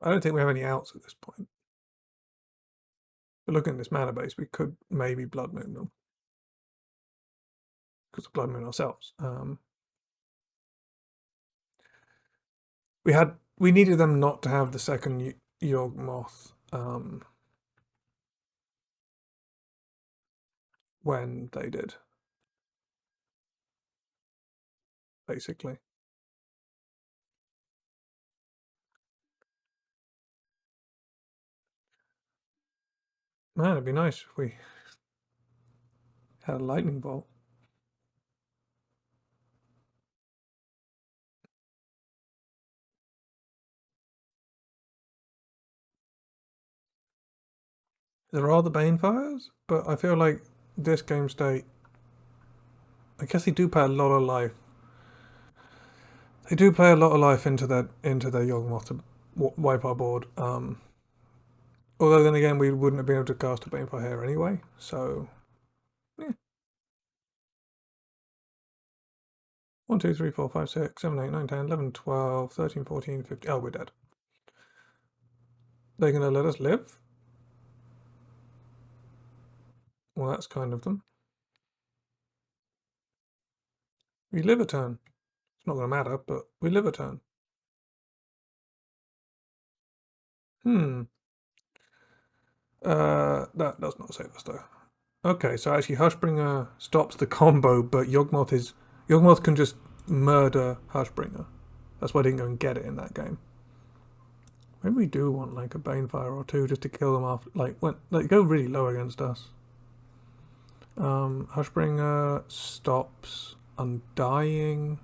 I don't think we have any outs at this point. But looking at this mana base, we could maybe Blood Moon them. Because of Blood Moon ourselves. We needed them not to have the second Yawgmoth when they did. Basically. Man, it'd be nice if we Had a lightning bolt. There are the Banefires, but I feel like this game state, I guess they do put a lot of life. They do play a lot of life into their Yawgmoth to wipe our board. Although then again, we wouldn't have been able to cast a Banefire here anyway. So, yeah. 1, 2, 3, 4, 5, 6, 7, 8, 9, 10, 11, 12, 13, 14, 15. Oh, we're dead. They're going to let us live? Well, that's kind of them. We live a turn. It's not going to matter, but we live a turn. That does not save us though. Okay, so actually Hushbringer stops the combo, but Yawgmoth can just murder Hushbringer. That's why I didn't go and get it in that game. Maybe we do want like a Banefire or two just to kill them off. Like when they go really low against us. Hushbringer stops Undying.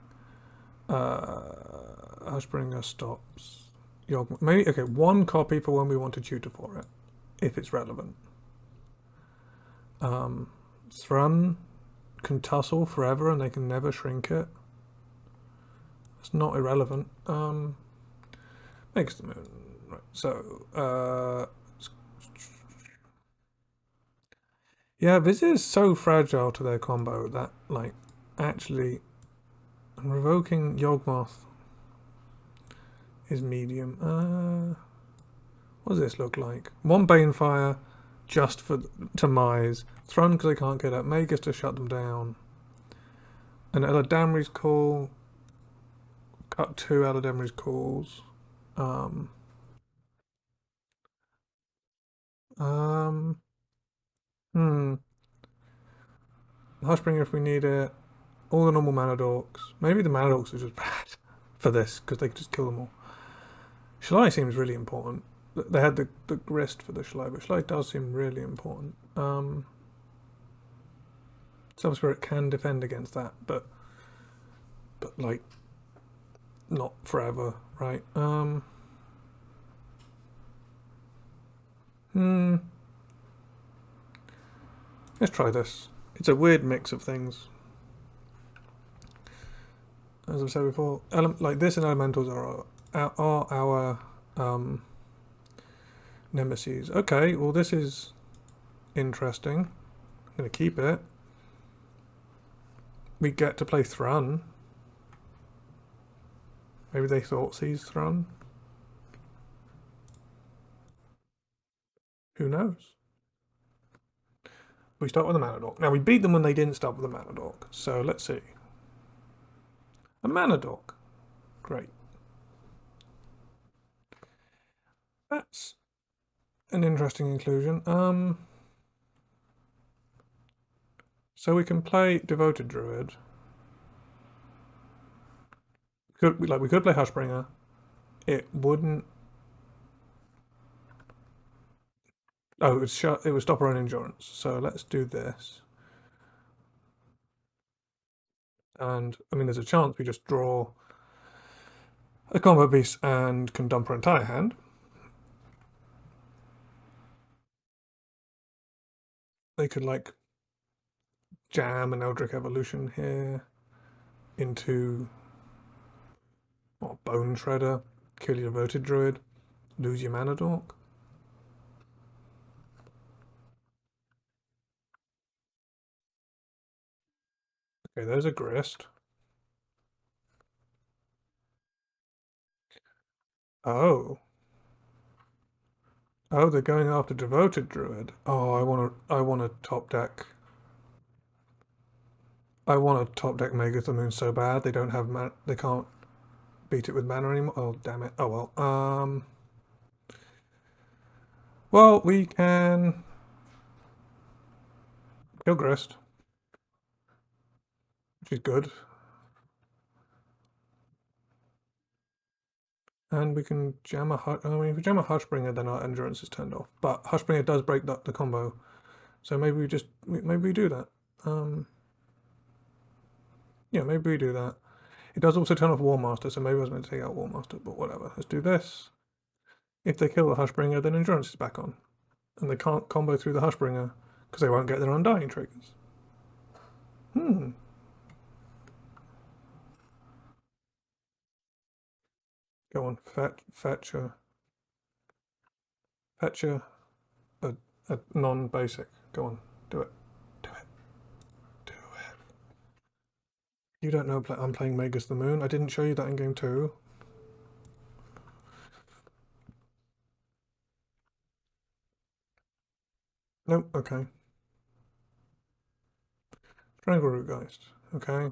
Hushbringer stops Yawgmoth. Maybe okay, one copy for when we want to tutor for it, if it's relevant. Thrun can tussle forever and they can never shrink it. It's not irrelevant. Makes the moon. Right, so, yeah, this is so fragile to their combo that, like, actually, revoking Yawgmoth is medium. What does this look like? One Banefire just to Mise. Thrun because they can't get up. Magus to shut them down. And Eladamri's Call. Cut 2 Eladamri's Calls. Hushbringer if we need it. All the normal mana dorks. Maybe the mana dorks are just bad for this because they could just kill them all. Shalai seems really important. They had the grist for the Shalai, but Shalai does seem really important. Self Spirit can defend against that, but like not forever, right? Let's try this. It's a weird mix of things. As I've said before, like this and elementals are our nemesis. Okay, well this is interesting. I'm gonna keep it. We get to play Thrun. Maybe they thought sees Thrun. Who knows? We start with a Mana Dork. Now we beat them when they didn't start with a Mana Dork. So let's see. A Mana Dork. Great. That's an interesting inclusion. So we can play Devoted Druid. We could play Hushbringer. It wouldn't. Oh, it would stop our own endurance. So let's do this. And I mean, there's a chance we just draw a combo piece and can dump our entire hand. They could like jam an Eldritch Evolution here into Bone Shredder, kill your Devoted Druid, lose your Mana Dork. Okay, there's a Grist. Oh. Oh, they're going after Devoted Druid. Oh, I want to top deck. I want to top deck Magus the Moon so bad. They don't have mana. They can't beat it with mana anymore. Oh, damn it. Oh well. Well, we can kill Grist, which is good. And we can jam a Hush. I mean, if we jam a Hushbringer, then our endurance is turned off. But Hushbringer does break the combo, so maybe we do that. Yeah, maybe we do that. It does also turn off War Master, so maybe I was meant to take out War Master, but whatever. Let's do this. If they kill the Hushbringer, then Endurance is back on. And they can't combo through the Hushbringer, because they won't get their Undying triggers. Go on, fetch a non-basic. Go on, do it. Do it. Do it. You don't know I'm playing Magus the Moon. I didn't show you that in game 2. Nope, okay. Strangle Root Geist, okay.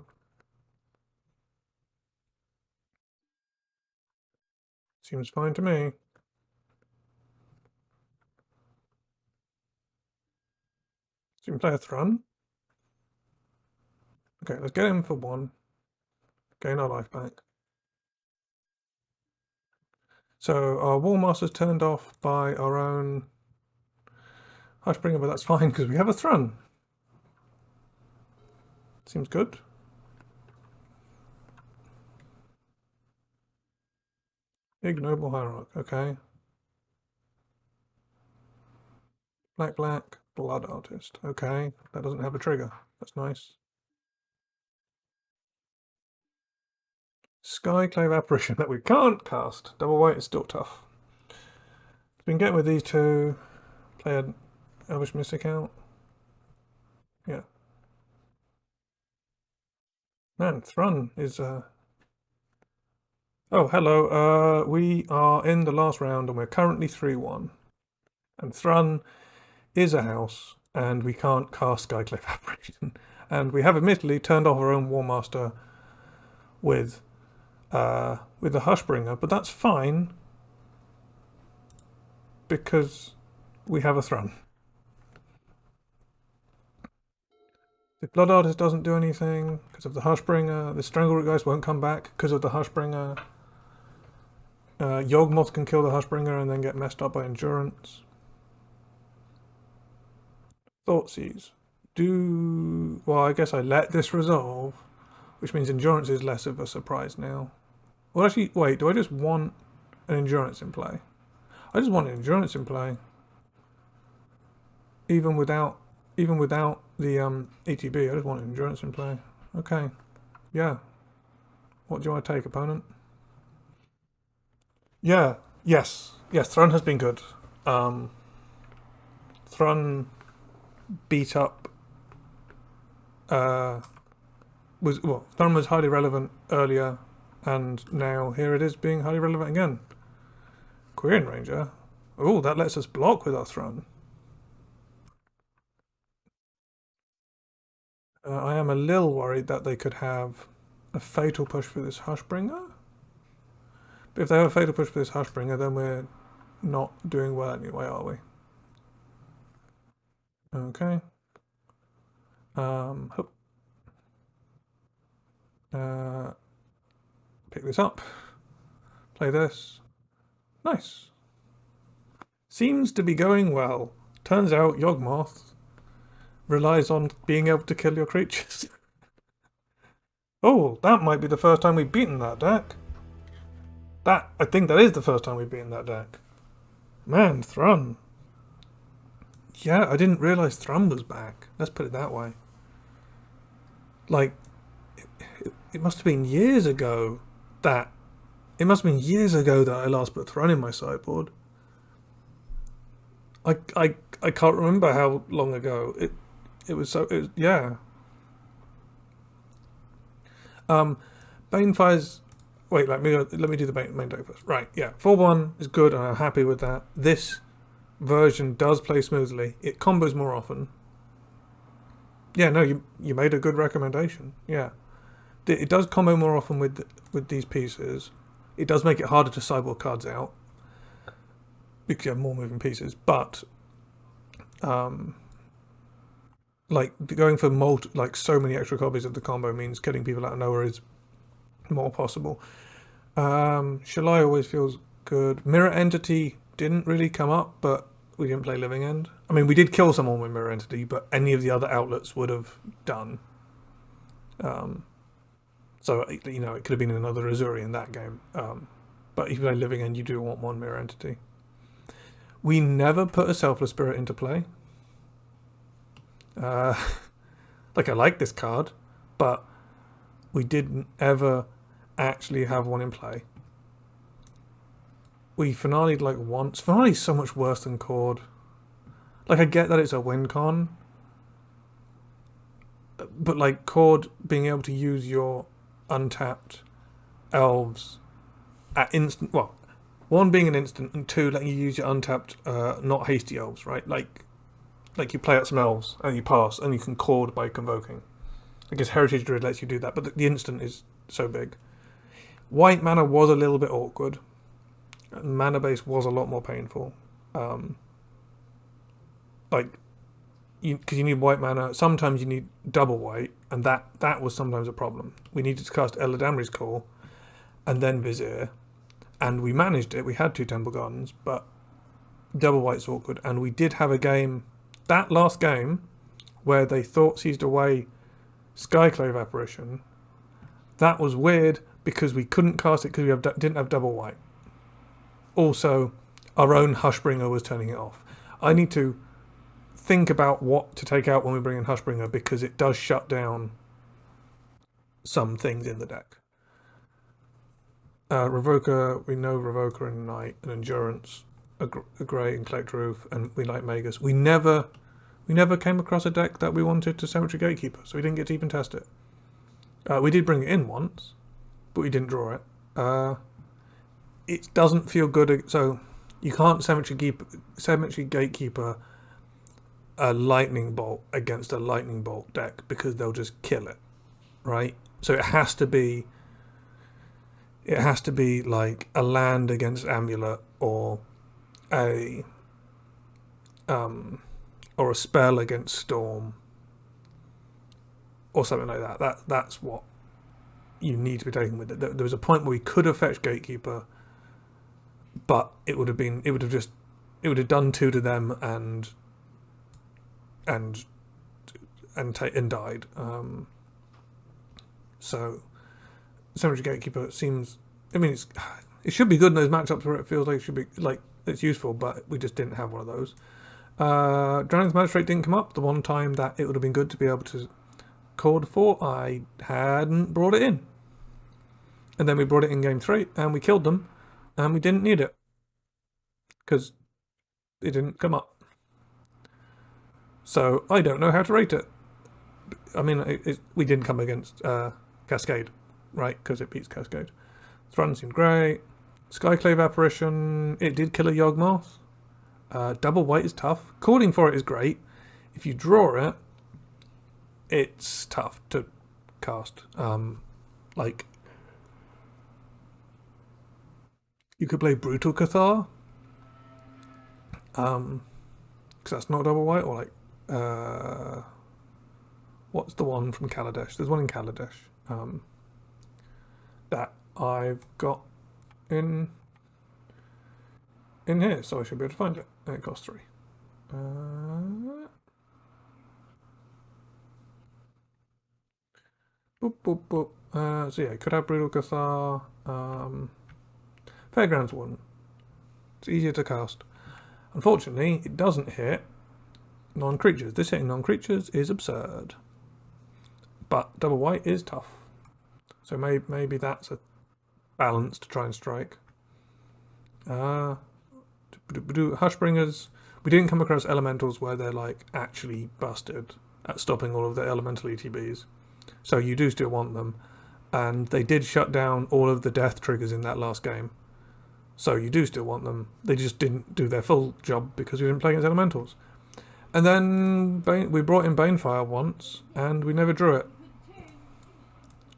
Seems fine to me. So you can play a Thrun. Okay, let's get him for 1. Gain our life back. So our War Master's turned off by our own Hushbringer, but that's fine because we have a Thrun. Seems good. Ignoble Hierarch, okay. Black, Blood Artist, okay. That doesn't have a trigger. That's nice. Skyclave Apparition that we can't cast. Double white is still tough. We can get with these two. Play an Elvish Mystic out. Yeah. Man, Thrun is Oh, hello. We are in the last round and we're currently 3-1. And Thrun is a house and we can't cast Skyclave Apparition. And we have admittedly turned off our own War Master with the Hushbringer, but that's fine because we have a Thrun. The Blood Artist doesn't do anything because of the Hushbringer. The Strangleroot Geist won't come back because of the Hushbringer. Yawgmoth can kill the Hushbringer and then get messed up by Endurance. Thoughtseize. Well, I guess I let this resolve, which means Endurance is less of a surprise now. Well, actually, wait, do I just want an Endurance in play? I just want an Endurance in play. Even without the ETB, I just want an Endurance in play. Okay. Yeah. What do you want to take, opponent? Yeah. Yes. Thrun has been good. Thrun beat up Thrun was highly relevant earlier, and now here it is being highly relevant again. Quirion Ranger. Oh, that lets us block with our Thrun. I am a little worried that they could have a fatal push for this Hushbringer. But if they have a fatal push for this Hushbringer, then we're not doing well anyway, are we? Okay. Pick this up. Play this. Nice. Seems to be going well. Turns out Yawgmoth relies on being able to kill your creatures. Oh, that might be the first time we've beaten that deck. I think that is the first time we've beaten that deck. Man, Thrun. Yeah, I didn't realise Thrun was back. Let's put it that way. Like, it must have been years ago that... It must have been years ago that I last put Thrun in my sideboard. I can't remember how long ago. It was yeah. Banefire's... Wait, let me do the main deck first. Right, yeah. 4-1 is good and I'm happy with that. This version does play smoothly. It combos more often. Yeah, no, you made a good recommendation. Yeah. It does combo more often with these pieces. It does make it harder to sideboard cards out because you have more moving pieces, but like going for so many extra copies of the combo means getting people out of nowhere is more possible. Shalai always feels good. Mirror Entity didn't really come up, but we didn't play Living End, I mean, we did kill someone with Mirror Entity, but any of the other outlets would have done. So, you know, it could have been another Azuri in that game. But if you play Living End, you do want one Mirror Entity. We never put a Selfless Spirit into play. Like, I like this card, but we didn't ever actually have one in play. We finale'd like once. Finale's so much worse than Chord. Like, I get that it's a win con, but like Chord being able to use your untapped elves at instant, well, one being an instant, and two letting you use your untapped not hasty elves, right? Like you play out some elves and you pass and you can Chord by convoking. I guess Heritage Druid lets you do that, but the instant is so big. White mana was a little bit awkward. Mana base was a lot more painful. Like, because you need white mana. Sometimes you need double white, and that was sometimes a problem. We needed to cast Eladamri's Call and then Vizier, and we managed it. We had 2 Temple Gardens, but double white's awkward. And we did have a game, that last game, where they thought seized away Skyclave Apparition. That was weird because we couldn't cast it because we didn't have double white. Also, our own Hushbringer was turning it off. I need to think about what to take out when we bring in Hushbringer because it does shut down some things in the deck. Revoker, we know Revoker and Knight and Endurance, a Grey and Collect Roof, and we like Magus. We never came across a deck that we wanted to Cemetery Gatekeeper, so we didn't get to even test it. We did bring it in once, but we didn't draw it. It doesn't feel good, so you can't Cemetery Gatekeeper a Lightning Bolt against a Lightning Bolt deck because they'll just kill it, right? So it has to be like a land against Amulet or a spell against Storm or something like that. That's what you need to be taking with it. There was a point where we could have fetched Gatekeeper, but it would have done 2 to them and died. So Cemetery Gatekeeper seems, I mean, it should be good in those matchups where it feels like it should be like it's useful, but we just didn't have one of those. Drowning's Magistrate didn't come up. The one time that it would have been good to be able to Chord for, I hadn't brought it in. And then we brought it in game 3 and we killed them and we didn't need it because it didn't come up. So I don't know how to rate it. I mean, we didn't come against Cascade, right? Because it beats Cascade. Thrun seemed great. Skyclave Apparition, it did kill a Yawgmoth. Double white is tough. Calling for it is great. If you draw it, it's tough to cast. Like, you could play Brutal Cathar. Because that's not double white, or like, what's the one from Kaladesh? There's one in Kaladesh that I've got in here, so I should be able to find it. And it costs 3. Boop, boop, boop. So yeah, could have Brutal Cathar. Fairgrounds wouldn't. It's easier to cast. Unfortunately, it doesn't hit non-creatures. This hitting non-creatures is absurd. But double white is tough. So maybe that's a balance to try and strike. Hushbringers. We didn't come across elementals where they're like actually busted at stopping all of the elemental ETBs. So you do still want them. And they did shut down all of the death triggers in that last game. So you do still want them. They just didn't do their full job because we didn't play against elementals. And then we brought in Banefire once, and we never drew it.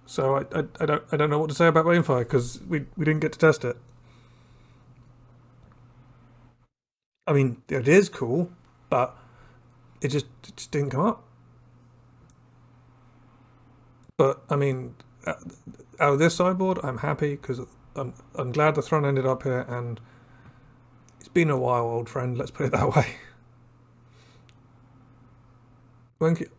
So I don't know what to say about Banefire because we didn't get to test it. I mean, the idea is cool, but it just didn't come up. But I mean, out of this sideboard, I'm happy because I'm glad the throne ended up here, and it's been a while, old friend. Let's put it that way. Thank you.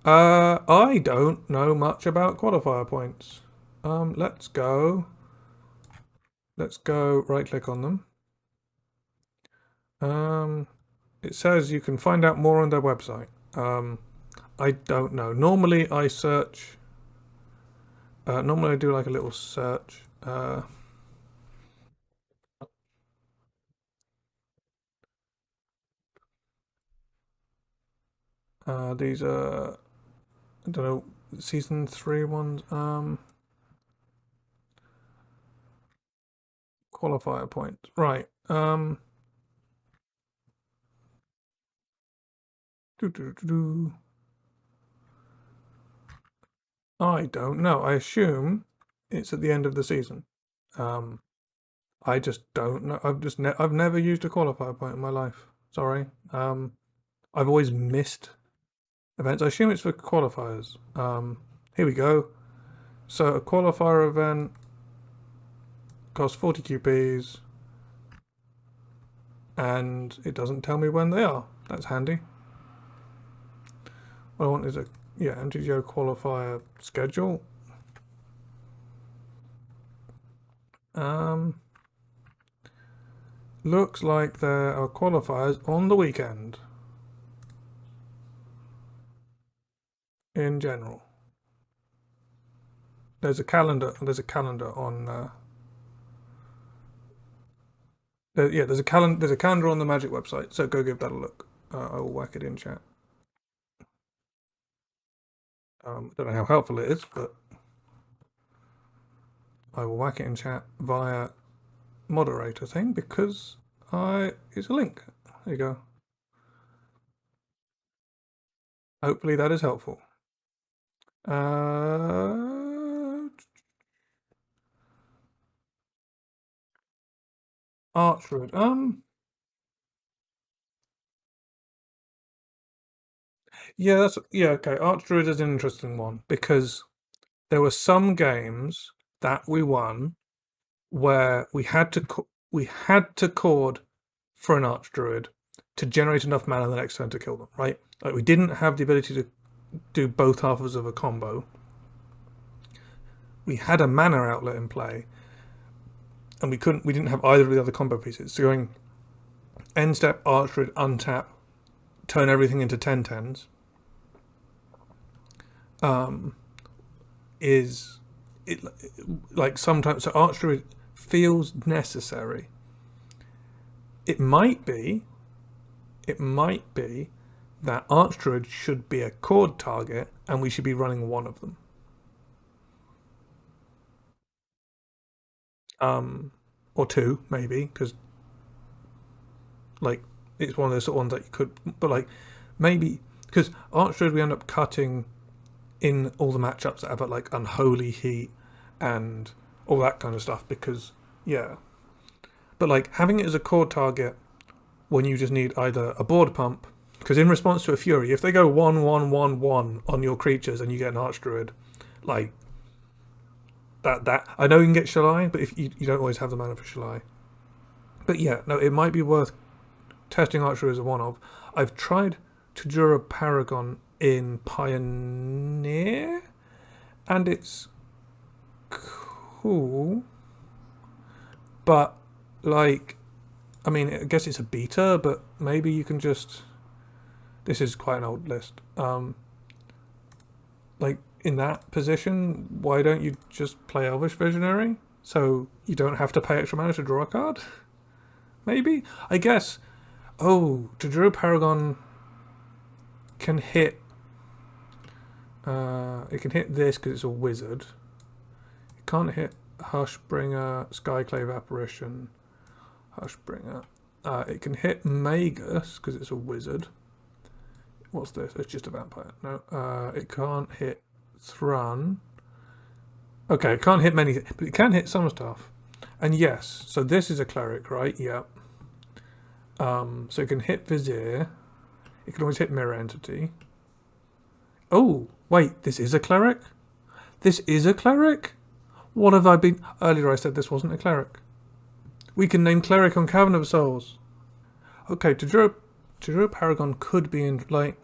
I don't know much about qualifier points. Let's go. Let's go right click on them. It says you can find out more on their website. I don't know. Normally I search. Normally I do like a little search. These are, I don't know, season 3 ones. Qualifier points. Right. I don't know. I assume it's at the end of the season. I just don't know. I've never used a qualifier point in my life. Sorry. I've always missed events. I assume it's for qualifiers. Here we go. So a qualifier event costs 40 QPs, and it doesn't tell me when they are. That's handy. What I want is a MTG qualifier schedule. Looks like there are qualifiers on the weekend. In general, there's a calendar. There's a calendar on. There's a calendar. There's a calendar on the Magic website. So go give that a look. I will whack it in chat. I don't know how helpful it is, but I will whack it in chat via moderator thing because it's a link. There you go. Hopefully that is helpful. Archwood. Okay. Archdruid is an interesting one because there were some games that we won where we had to cord for an Archdruid to generate enough mana the next turn to kill them, right? Like we didn't have the ability to do both halves of a combo. We had a mana outlet in play, and we didn't have either of the other combo pieces. So going end step Archdruid, untap, turn everything into 10/10s. Is it like sometimes so Archdruid feels necessary. It might be that Archdruid should be a cord target and we should be running one of them. Or two, maybe, because like it's one of those sort of ones that you could, but like maybe because Archdruid we end up cutting in all the matchups that have like Unholy Heat and all that kind of stuff because but like having it as a core target when you just need either a board pump, because in response to a Fury, if they go 1/1/1/1 on your creatures and you get an Archdruid, like that I know you can get Shalai, but if you don't always have the mana for Shalai. But yeah, no, it might be worth testing Archdruid as a one-of. I've tried Tajura Paragon in Pioneer, and it's cool, but like, I mean, I guess it's a beta, but maybe you can just. This is quite an old list. Like in that position, why don't you just play Elvish Visionary so you don't have to pay extra mana to draw a card? Maybe, I guess. Oh, Tajura Paragon can hit. It can hit this because it's a wizard. It can't hit Hushbringer, Skyclave Apparition, Hushbringer. It can hit Magus because it's a wizard. What's this? It's just a vampire. No, it can't hit Thrun. Okay, it can't hit many, but it can hit some stuff. And yes, so this is a cleric, right? Yep. So it can hit Vizier. It can always hit Mirror Entity. Oh, wait, this is a cleric? This is a cleric? What have I been... Earlier I said this wasn't a cleric. We can name cleric on Cavern of Souls. Okay, Tajura Paragon could be in, like...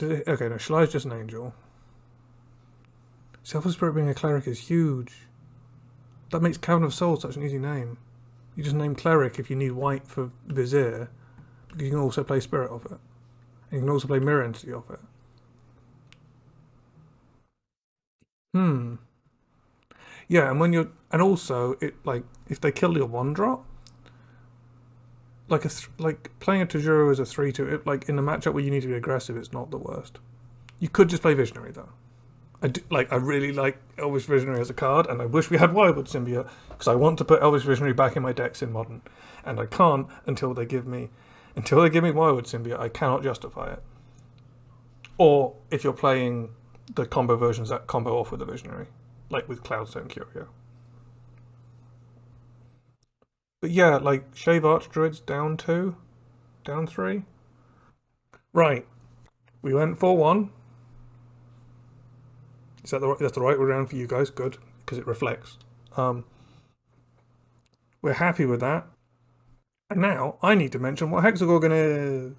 Okay, no, Shalai's just an angel. Selfless Spirit being a cleric is huge. That makes Cavern of Souls such an easy name. You just name cleric if you need white for Vizier, because you can also play Spirit off it. And you can also play Mirror Entity off it. Yeah, and when you're, and also it like if they kill your 1-drop, like like playing a Tajuru as a 3/2, like in a matchup where you need to be aggressive, it's not the worst. You could just play Visionary though. I really like Elvish Visionary as a card, and I wish we had Wirewood Symbiote because I want to put Elvish Visionary back in my decks in Modern, and I can't until they give me Wirewood Symbiote. I cannot justify it. Or if you're playing the combo versions that combo off with the Visionary, like with Cloudstone Curio. But yeah, like Shave Archdruids down 2, down 3. Right, we went 4-1. Is that that's the right way around for you guys? Good, because it reflects. We're happy with that. And now I need to mention what Hexagorgon is.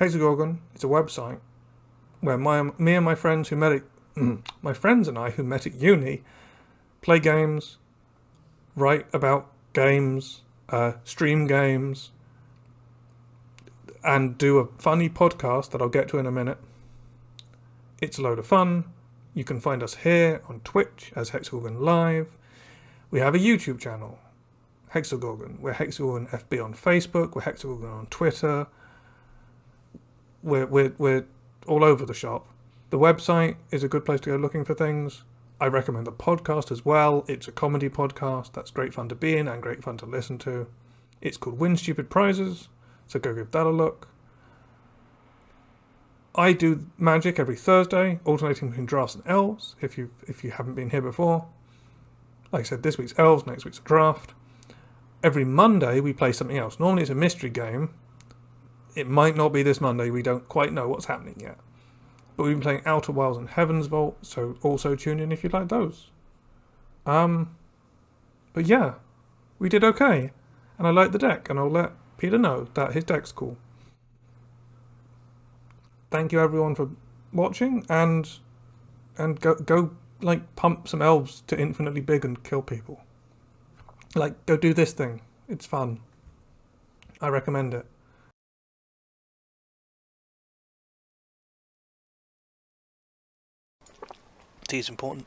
Hexagorgon is a website where me and my friends who met at my friends and I who met at uni play games, write about games, stream games, and do a funny podcast that I'll get to in a minute. It's a load of fun. You can find us here on Twitch as Hexagorgon Live. We have a YouTube channel, Hexagorgon. We're Hexagorgon FB on Facebook. We're Hexagorgon on Twitter. We're all over the shop. The website is a good place to go looking for things. I recommend the podcast as well. It's a comedy podcast that's great fun to be in and great fun to listen to. It's called Win Stupid Prizes, so go give that a look. I do Magic every Thursday, alternating between drafts and elves, if you haven't been here before. Like I said, this week's elves, next week's a draft. Every Monday we play something else. Normally it's a mystery game. It might not be this Monday, we don't quite know what's happening yet. But we've been playing Outer Wilds and Heaven's Vault, so also tune in if you like those. But yeah, we did okay. And I like the deck, and I'll let Peter know that his deck's cool. Thank you everyone for watching, and go like pump some elves to infinitely big and kill people. Like, go do this thing. It's fun. I recommend it. Tea is important.